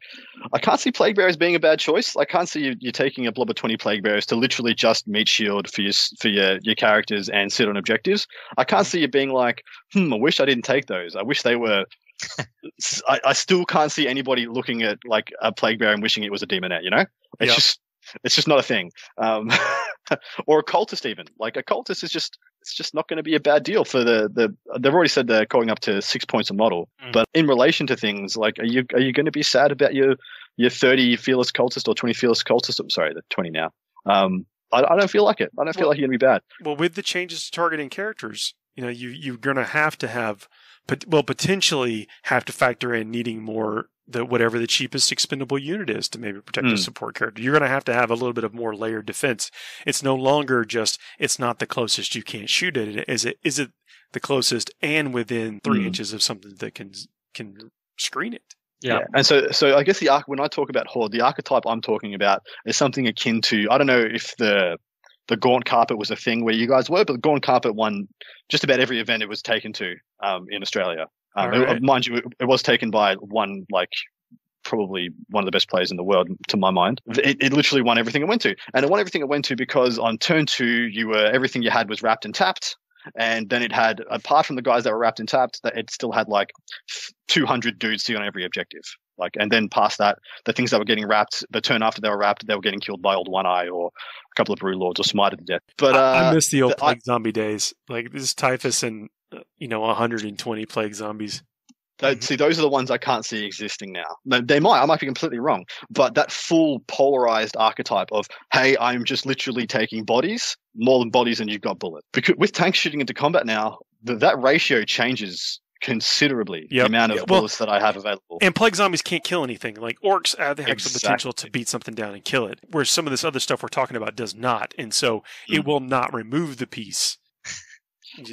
I can't see Plague Bearers being a bad choice. I can't see you taking a blob of 20 Plague Bearers to literally just meet shield for your characters and sit on objectives. I can't see you being like, I wish I didn't take those. I wish they were. I still can't see anybody looking at like a Plague Bearer and wishing it was a Demonette. It's just not a thing. Or a cultist even. Like a cultist is it's just not going to be a bad deal for they've already said they're going up to 6 points a model. But in relation to things, like, are you going to be sad about your 30 fearless cultist or 20 fearless cultist? I'm sorry, the 20 now. I don't feel like it. I don't feel like you're going to be bad. Well, with the changes to targeting characters, you're going to have potentially have to factor in needing more whatever the cheapest expendable unit is to maybe protect a support character. You're going to have a little bit of more layered defense. It's no longer just, it's not the closest you can't shoot at it. Is it the closest and within 3 inches of something that can screen it? Yeah. And so I guess when I talk about Horde, the archetype I'm talking about is something akin to, I don't know if the Gaunt Carpet was a thing where you guys were, but the Gaunt Carpet won just about every event it was taken to in Australia. Right. Mind you, it was taken by probably one of the best players in the world, to my mind. It literally won everything it went to. And it won everything it went to because on turn 2, everything you had was wrapped and tapped. And then it had, apart from the guys that were wrapped and tapped, that it still had like 200 dudes sitting on every objective. And then past that, the things that were getting wrapped, the turn after they were wrapped, they were getting killed by old One Eye or a couple of Brew Lords or smited to death. But I miss the old plague zombie days. Like this is Typhus and 120 plague zombies. See, those are the ones I can't see existing now. I might be completely wrong, but that full polarized archetype of, hey, I'm just literally taking more bodies than you've got bullets. Because with tanks shooting into combat now, that ratio changes considerably. The amount of bullets that I have available. And plague zombies can't kill anything. Like orcs have the potential to beat something down and kill it, whereas some of this other stuff we're talking about does not. And so it will not remove the piece.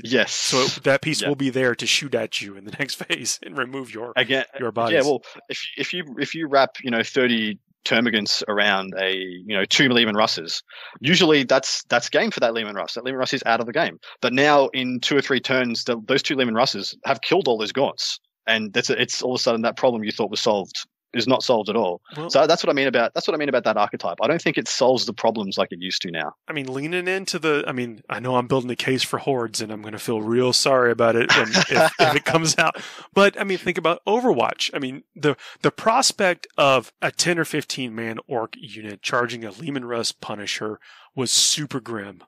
Yes. So that piece will be there to shoot at you in the next phase and remove your bodies. Yeah, well, if you wrap 30 termagants around a 2 Lehman Russes, usually that's game for that Lehman Russ. That Lehman Russ is out of the game. But now in 2 or 3 turns, those 2 Lehman Russes have killed all those Gaunts, and it's all of a sudden that problem you thought was solved is not solved at all. Well, so that's what I mean about that archetype. I don't think it solves the problems like it used to now. I mean, leaning into I know I'm building a case for Hordes, and I'm going to feel real sorry about it if it comes out. But I mean, think about Overwatch. I mean, the prospect of a 10 or 15 man orc unit charging a Lehman Russ Punisher was super grim.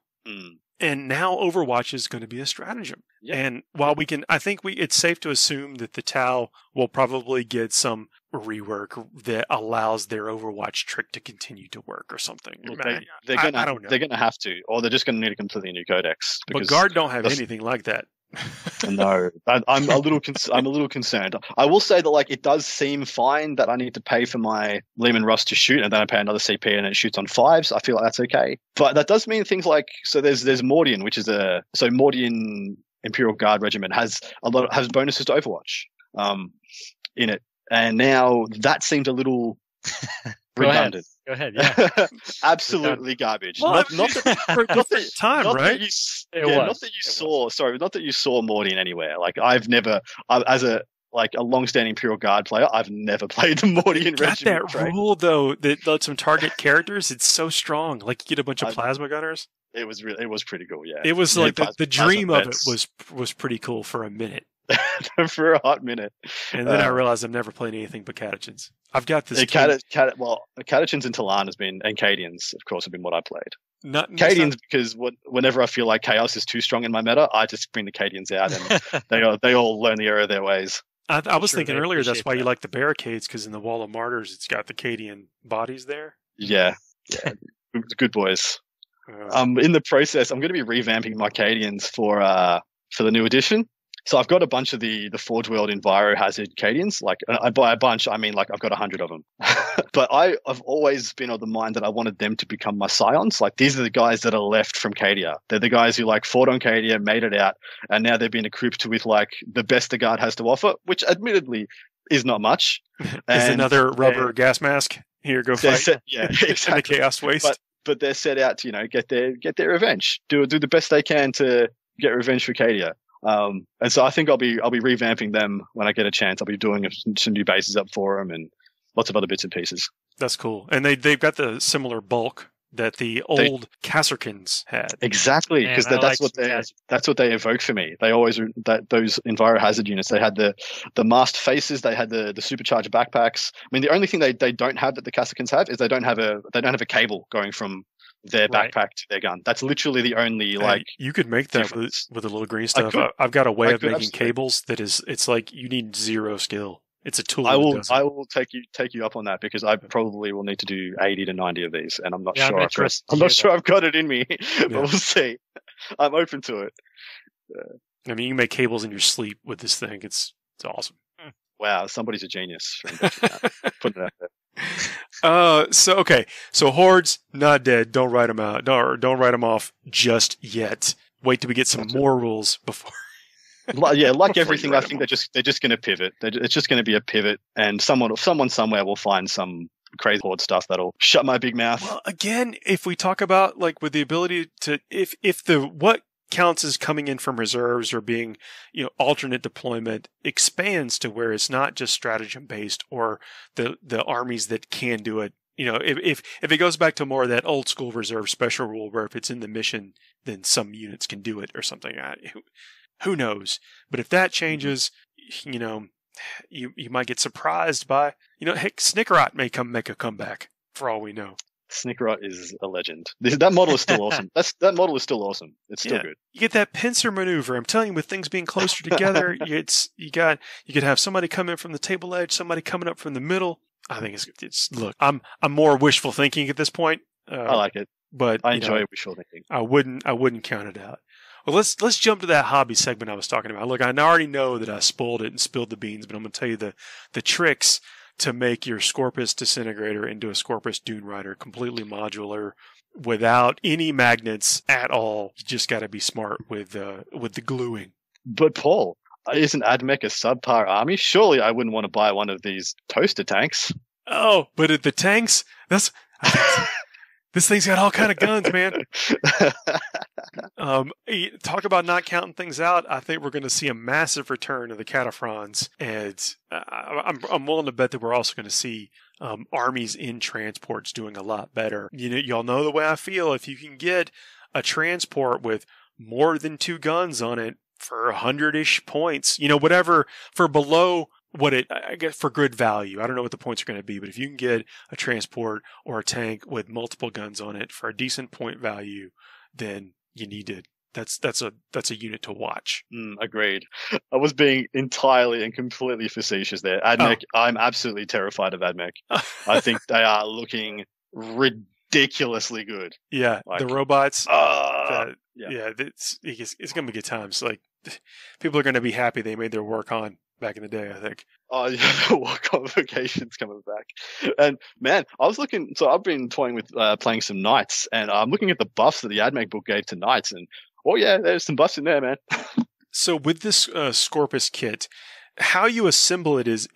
And now Overwatch is going to be a stratagem. Yeah. And while I think it's safe to assume that the Tau will probably get some rework that allows their Overwatch trick to continue to work or something. Well, I don't know. They're going to have to, or they're just going to need a completely new codex. But Guard don't have anything like that. No, I'm a little concerned. I will say that it does seem fine that I need to pay for my Lehman Russ to shoot, and then I pay another CP and it shoots on 5s. I feel like that's okay. But that does mean things like, so there's Mordian, which is Mordian Imperial Guard Regiment has bonuses to Overwatch in it, and now that seems a little redundant. Go ahead. Yeah. Absolutely garbage. Well, not that time, right? Not that you saw Mordian anywhere. I've never, as a long-standing Imperial Guard player, I've never played the Mordian regiment. That rule though that lets them target characters. It's so strong. You get a bunch of plasma gunners. It was pretty cool. Yeah. It was the dream of it was pretty cool for a minute. For a hot minute. And then I realized I'm never playing anything but catechins. I've got this. Catechins and Talon and Cadians, of course, have been what I played. Cadians, because whenever I feel like Chaos is too strong in my meta, I just bring the Cadians out and they all learn the error of their ways. I was thinking earlier that's why you like the barricades, because in the Wall of Martyrs it's got the Cadian bodies there. Yeah. Good boys. In the process, I'm going to be revamping my Cadians for the new edition. So I've got a bunch of the Forge World Enviro Hazard Cadians. I buy a bunch, I mean I've got 100 of them. But I've always been of the mind that I wanted them to become my scions. These are the guys that are left from Cadia. They're the guys who fought on Cadia, made it out, and now they've been equipped with the best the guard has to offer, which admittedly is not much. Is another rubber gas mask. Here, go fight. Exactly. In the Chaos Waste. But they're set out to, get their revenge. Do the best they can to get revenge for Cadia. And so I think I'll be revamping them when I get a chance. I'll be doing some new bases up for them and lots of other bits and pieces. That's cool. And they've got the similar bulk that the old Kasserkins had. Exactly, because that's what they evoke for me. They always those Enviro Hazard units. They had the masked faces. They had the supercharger backpacks. I mean, the only thing they don't have that the Kasserkins have is they don't have a cable going from their backpack to their gun. That's literally the only you could make that with a little green stuff. I've got a way of making cables that it's you need 0 skill. It's a tool. I will take you up on that, because I probably will need to do 80 to 90 of these, and I'm not sure. I'm not sure I've got it in me, but we'll see. I'm open to it. I mean, you can make cables in your sleep with this thing. It's awesome. Wow, somebody's a genius for inventing that. Putting it out there. So hordes not dead. Don't write them out. Don't write them off just yet. Wait till we get some more rules before. Like everything, I think they're just going to pivot. It's just going to be a pivot, and someone somewhere will find some crazy horde stuff that'll shut my big mouth. Well, again, if we talk about like with the ability to, if what counts as coming in from reserves or being, alternate deployment expands to where it's not just stratagem based or the armies that can do it. If it goes back to more of that old school reserve special rule where if it's in the mission, then some units can do it or something. Who knows? But if that changes, you might get surprised by, heck, Snickerot may make a comeback for all we know. Snickerot is a legend. That model is still awesome. That model is still awesome. It's still good. You get that pincer maneuver. I'm telling you, with things being closer together, you could have somebody come in from the table edge, somebody coming up from the middle. I think it's look. I'm more wishful thinking at this point. I like it, but I enjoy wishful thinking. I wouldn't count it out. Well, let's jump to that hobby segment I was talking about. Look, I already know that I spoiled it and spilled the beans, but I'm going to tell you the tricks to make your Scorpus Disintegrator into a Scorpus Dune Rider completely modular without any magnets at all. You just got to be smart with the gluing. But Paul, isn't AdMech a subpar army? Surely I wouldn't want to buy one of these toaster tanks. Oh, but at the tanks, this thing's got all kind of guns, man. Talk about not counting things out. I think we're going to see a massive return of the Cataphrons, and I'm willing to bet that we're also going to see armies in transports doing a lot better. Y'all know the way I feel. If you can get a transport with more than 2 guns on it for 100-ish points, whatever for below. I guess for good value. I don't know what the points are going to be, but if you can get a transport or a tank with multiple guns on it for a decent point value, then you need to. That's a unit to watch. Agreed. I was being entirely and completely facetious there. AdMech, I'm absolutely terrified of AdMech. I think they are looking ridiculously good. Yeah, the robots. It's going to be good times. Like people are going to be happy they made their work on back in the day, I think. Oh, yeah, the War Convocation's coming back. And, man, I've been toying with playing some Knights, and I'm looking at the buffs that the AdMech book gave to Knights, and, there's some buffs in there, man. So with this Scorpus kit, how you assemble it is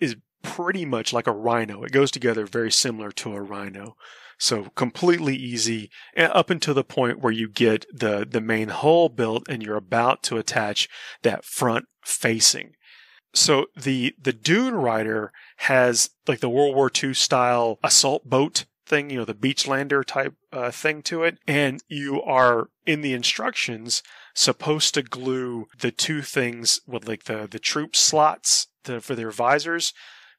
pretty much like a Rhino. It goes together very similar to a Rhino. So completely easy up until the point where you get the main hull built and you're about to attach that front facing. So the Dune Rider has like the World War II style assault boat thing, the Beachlander type thing to it. And you are in the instructions supposed to glue the 2 things with like the troop slots for their visors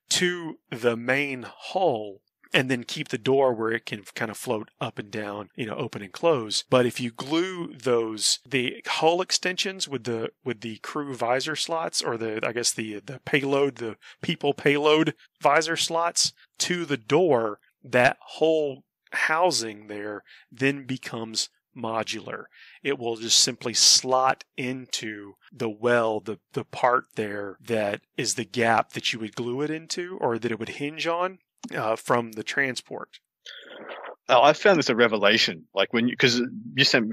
to the main hull. And then keep the door where it can kind of float up and down, open and close. But if you glue the hull extensions with the crew visor slots, or the payload, the people payload visor slots to the door, that whole housing there then becomes modular. It will just simply slot into the part there that is the gap that you would glue it into, or that it would hinge on. From the transport. Oh, I found this a revelation. Like because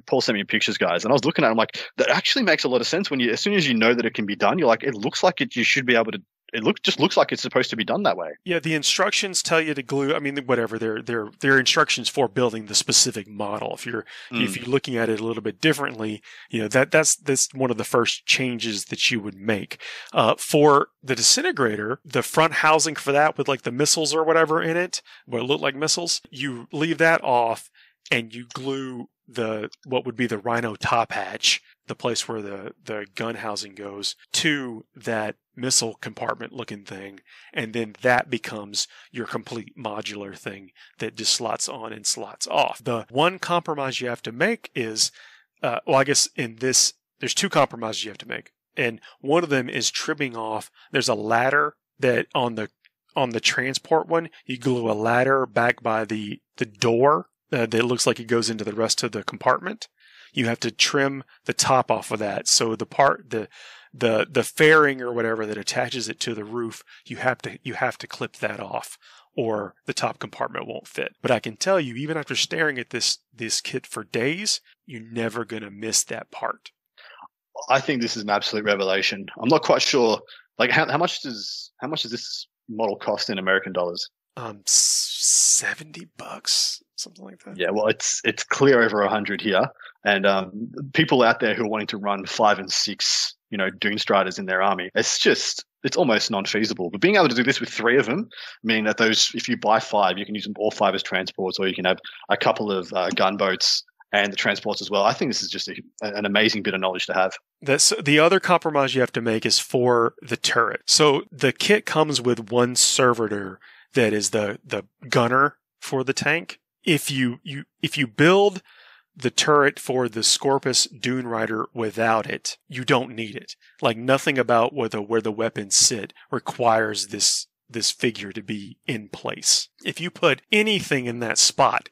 Paul sent me pictures, guys, and I was looking at it, I'm like, that actually makes a lot of sense when as soon as you know that it can be done, you're like, it looks like you should be able to. Just looks like it's supposed to be done that way. Yeah, the instructions tell you to glue. I mean, whatever they're instructions for building the specific model. If you're looking at it a little bit differently, that's one of the first changes that you would make. For the disintegrator, the front housing for that with like the missiles or whatever in it, what look like missiles, you leave that off and you glue what would be the Rhino top hatch, the place where the gun housing goes, to that missile compartment looking thing, and then that becomes your complete modular thing that just slots on and slots off. The one compromise you have to make is, I guess in this, there's 2 compromises you have to make, and one of them is trimming off. There's a ladder that on the transport one, you glue a ladder back by the door that looks like it goes into the rest of the compartment. You have to trim the top off of that. So the the fairing or whatever that attaches it to the roof, you have to clip that off, or the top compartment won't fit. But I can tell you, even after staring at this kit for days, you're never gonna miss that part. I think this is an absolute revelation. I'm not quite sure. Like, how much does this model cost in American dollars? $70, something like that. Yeah, well, it's clear over 100 here, and people out there who are wanting to run 5 and 6, Dune Striders in their army, it's almost non-feasible. But being able to do this with 3 of them, meaning that if you buy 5, you can use them all 5 as transports, or you can have a couple of gunboats and the transports as well. I think this is just an amazing bit of knowledge to have. The other compromise you have to make is for the turret. So the kit comes with one servitor that is the gunner for the tank. If you build the turret for the Scorpus Dune Rider without it, you don't need it. Like, nothing about where the weapons sit requires this figure to be in place. If you put anything in that spot,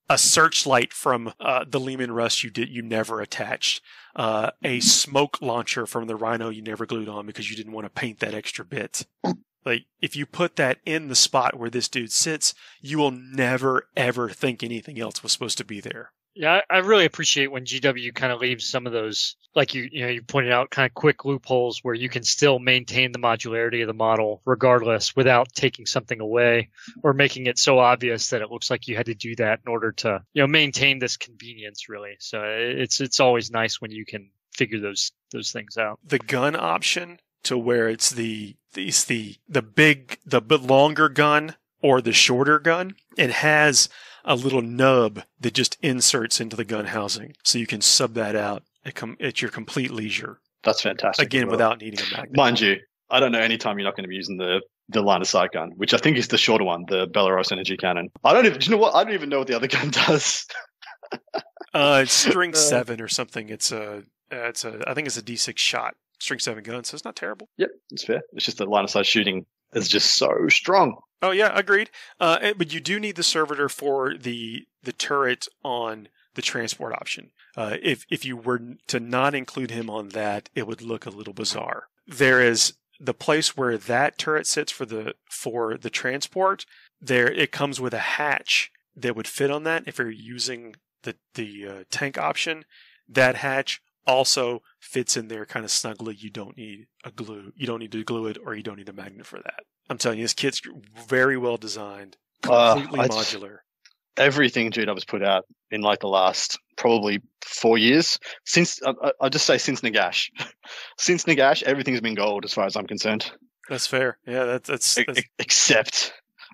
a searchlight from the Lehman Russ you never attached, a smoke launcher from the Rhino you never glued on because you didn't want to paint that extra bit. Like, if you put that in the spot where this dude sits, you will never, ever think anything else was supposed to be there. Yeah, I really appreciate when GW kind of leaves some of those, like you pointed out, kind of quick loopholes where you can still maintain the modularity of the model regardless without taking something away or making it so obvious that it looks like you had to do that in order to, maintain this convenience, really. So it's always nice when you can figure those things out. The gun option, to where it's the longer gun or the shorter gun, it has a little nub that just inserts into the gun housing, so you can sub that out at your complete leisure. That's fantastic. Again, without needing a magnet. Mind you, I don't know any time you're not going to be using the line of sight gun, which I think is the shorter one, the Belarus energy cannon. Do you know what? I don't even know what the other gun does. It's string 7 or something. I think it's a D6 shot. String 7 gun, so it's not terrible. Yep, it's fair. It's just the line of sight shooting is just so strong. Oh yeah, agreed. But you do need the servitor for the turret on the transport option. If you were to not include him on that, it would look a little bizarre. There is the place where that turret sits for the transport. There, it comes with a hatch that would fit on that. If you're using the tank option, that hatch also fits in there kind of snugly. You don't need a glue. You don't need to glue it, or you don't need a magnet for that. I'm telling you, this kit's very well designed, completely modular. Everything GW has put out in like the last probably 4 years, since I'll just say since Nagash. Since Nagash, everything's been gold as far as I'm concerned. That's fair. Yeah, that's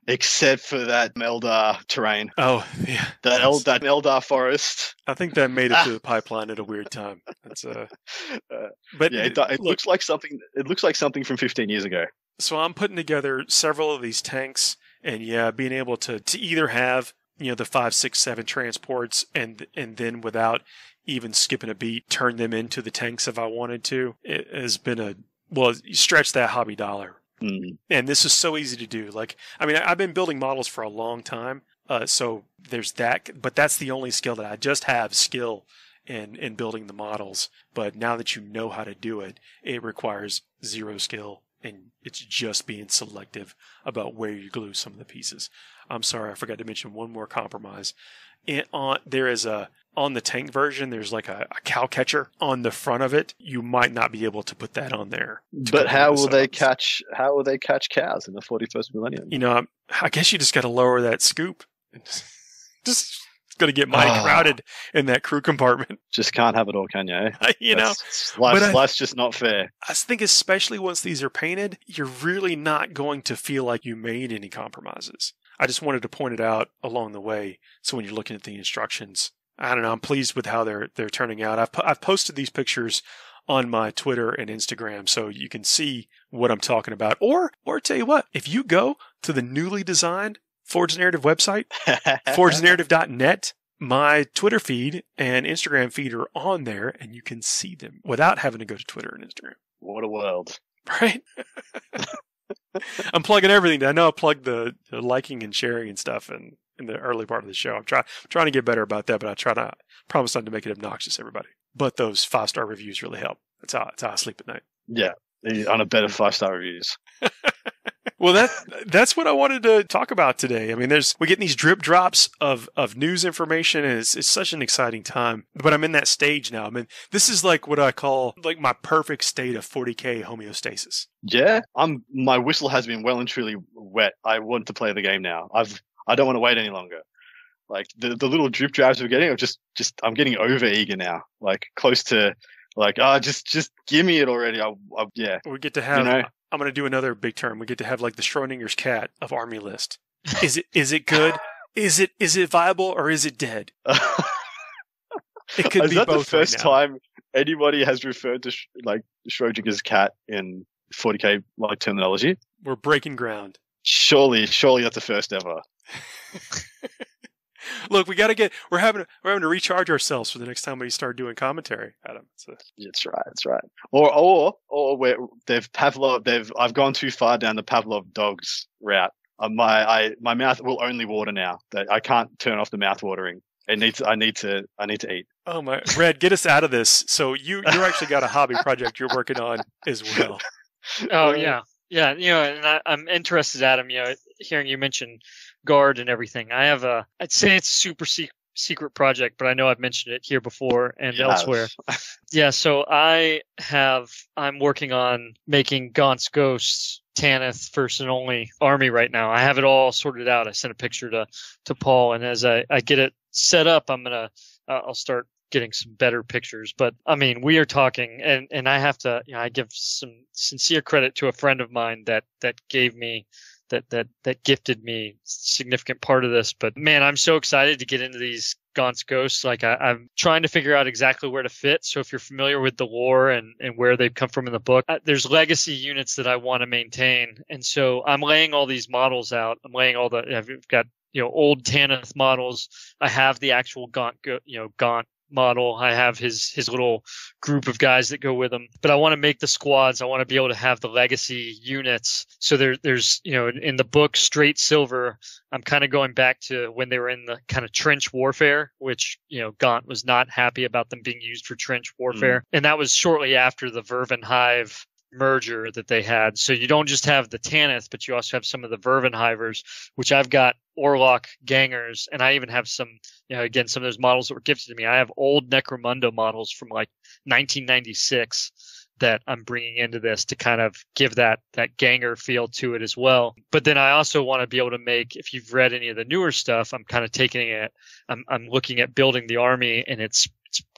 except for that Eldar terrain. Oh, yeah. That Eldar forest. I think that made it to the pipeline at a weird time. That's but yeah, it looks like something. It looks like something from 15 years ago. So I'm putting together several of these tanks, and yeah, being able to either have the 5, 6, 7 transports, and then without even skipping a beat, turn them into the tanks if I wanted to. It has been you stretch that hobby dollar. Mm. And this is so easy to do. I've been building models for a long time, so there's that. But that's the only skill that I just have skill in building the models. But now that you know how to do it, it requires 0 skill, and it's just being selective about where you glue some of the pieces. I'm sorry, I forgot to mention one more compromise. On the tank version, there's like a cow catcher on the front of it. You might not be able to put that on there. But how will they catch cows in the 41st millennium? I guess you just got to lower that scoop. Just it's going to get mighty crowded in that crew compartment. Just can't have it all, can you? Life's just not fair. I think especially once these are painted, you're really not going to feel like you made any compromises. I just wanted to point it out along the way, so when you're looking at the instructions, I don't know, I'm pleased with how they're turning out. I've posted these pictures on my Twitter and Instagram, so you can see what I'm talking about. Or tell you what, if you go to the newly designed Forge Narrative website, forgenarrative.net, my Twitter feed and Instagram feed are on there, and you can see them without having to go to Twitter and Instagram. What a world. Right? I'm plugging everything. I know I plugged the liking and sharing and stuff in the early part of the show. I'm trying to get better about that, but promise not to make it obnoxious, everybody. But those 5-star reviews really help. That's how I sleep at night. Yeah, on a better 5-star reviews. Well, that's what I wanted to talk about today. I mean, we're getting these drip drops of news information, and it's such an exciting time. But I'm in that stage now. I mean, this is like what I call like my perfect state of 40k homeostasis. Yeah, my whistle has been well and truly wet. I want to play the game now. I don't want to wait any longer. Like the little drip drives we're getting, I'm getting over eager now. Like close to like, just give me it already. Yeah. We get to have. I'm going to do another big term. We get to have like the Schrodinger's cat of army list. Is it good? Is it viable, or is it dead? It could is be that both the first right now. time anybody has referred to like Schrodinger's cat in 40k like terminology? We're breaking ground. Surely that's the first ever. Look, we're having to recharge ourselves for the next time we start doing commentary, Adam. That's right. Or where I've gone too far down the Pavlov dogs route. My mouth will only water now. That I can't turn off the mouth watering. I need to eat. Oh my, Red, get us out of this. So you actually got a hobby project you're working on as well. Oh yeah. Yeah, and I'm interested, Adam, hearing you mention Guard and everything. I have I'd say it's a super secret project, but I know I've mentioned it here before and elsewhere. Yeah, so I'm working on making Gaunt's Ghosts Tanith first and only army right now. I have it all sorted out. I sent a picture to Paul, and as I get it set up, I'll start getting some better pictures. But I mean, we are talking, and I have to, I give some sincere credit to a friend of mine that gave me that gifted me significant part of this. But man, I'm so excited to get into these Gaunt's Ghosts. Like I'm trying to figure out exactly where to fit. So if you're familiar with the lore and where they've come from in the book, there's legacy units that I want to maintain. And so I'm laying all these models out. I've got, old Tanith models. I have the actual Gaunt model. I have his little group of guys that go with him, but I want to make the squads. I want to be able to have the legacy units. So there's in the book Straight Silver, I'm kind of going back to when they were in the kind of trench warfare, which Gaunt was not happy about them being used for trench warfare, and that was shortly after the Verven Hive merger that they had. So you don't just have the Tanith, but you also have some of the Vervenhivers, which I've got Orlok gangers, and I even have some, again, some of those models that were gifted to me. I have old Necromunda models from like 1996 that I'm bringing into this to kind of give that ganger feel to it as well. But then I also want to be able to make, if you've read any of the newer stuff, I'm kind of taking it, I'm looking at building the army in its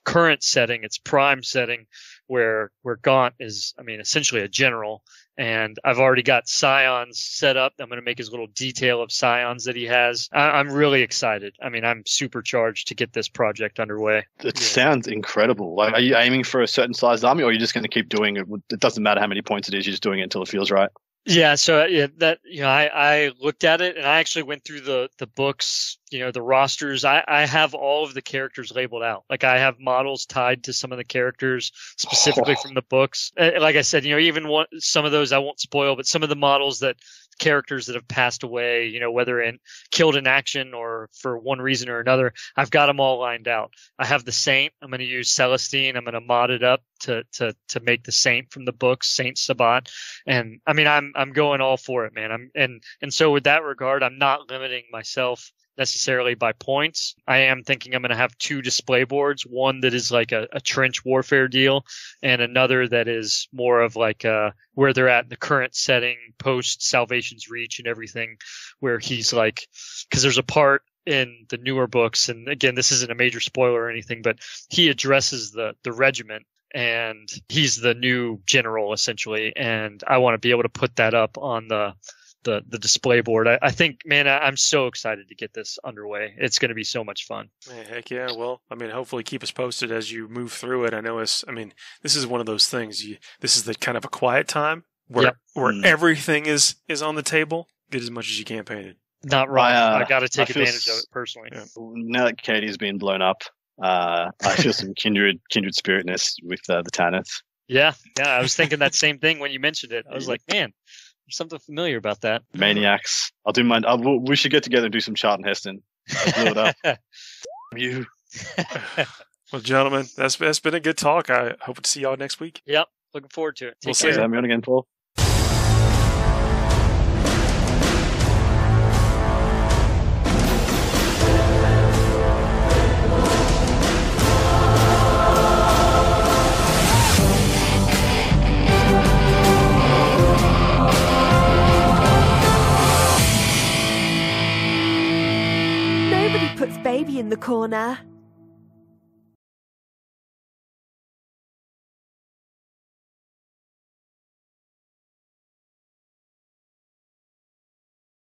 current setting, its prime setting, where Gaunt is, essentially a general. And I've already got Scions set up. I'm going to make his little detail of Scions that he has. I'm really excited. I'm supercharged to get this project underway. It sounds incredible. Like, are you aiming for a certain size army, or are you just going to keep doing it? It doesn't matter how many points it is. You're just doing it until it feels right. Yeah, so I looked at it, and I actually went through the books, the rosters. I have all of the characters labeled out. Like I have models tied to some of the characters specifically from the books. Like I said, even some of those I won't spoil, but some of the models characters that have passed away, whether killed in action or for one reason or another, I've got them all lined out. I have the Saint. I'm going to use Celestine. I'm going to mod it up to make the Saint from the books, Saint Sabat. And I'm going all for it, man. And so with that regard, I'm not limiting myself necessarily by points. I am thinking I'm going to have 2 display boards, one that is like a trench warfare deal, and another that is more of like where they're at in the current setting, post Salvation's Reach and everything, where he's like, because there's a part in the newer books, and again, this isn't a major spoiler or anything, but he addresses the regiment, and he's the new general essentially, and I want to be able to put that up on the display board. I think, man, I'm so excited to get this underway. It's going to be so much fun. Heck yeah. Well, hopefully keep us posted as you move through it. I know this is one of those things. This is the kind of a quiet time where everything is on the table. Get as much as you can painted. Not wrong. I got to take advantage of it personally. Yeah. Now that Katie's been blown up, I feel some kindred spiritness with the Tanith. Yeah. I was thinking that same thing when you mentioned it. I was like, man, there's something familiar about that. Maniacs. I'll do mine. We should get together and do some Charlton Heston. I'll blow it up. You. Well, gentlemen, that's been a good talk. I hope to see y'all next week. Yep. Looking forward to it. We'll Take see. care. Have me on again, Paul. Nobody puts baby in the corner.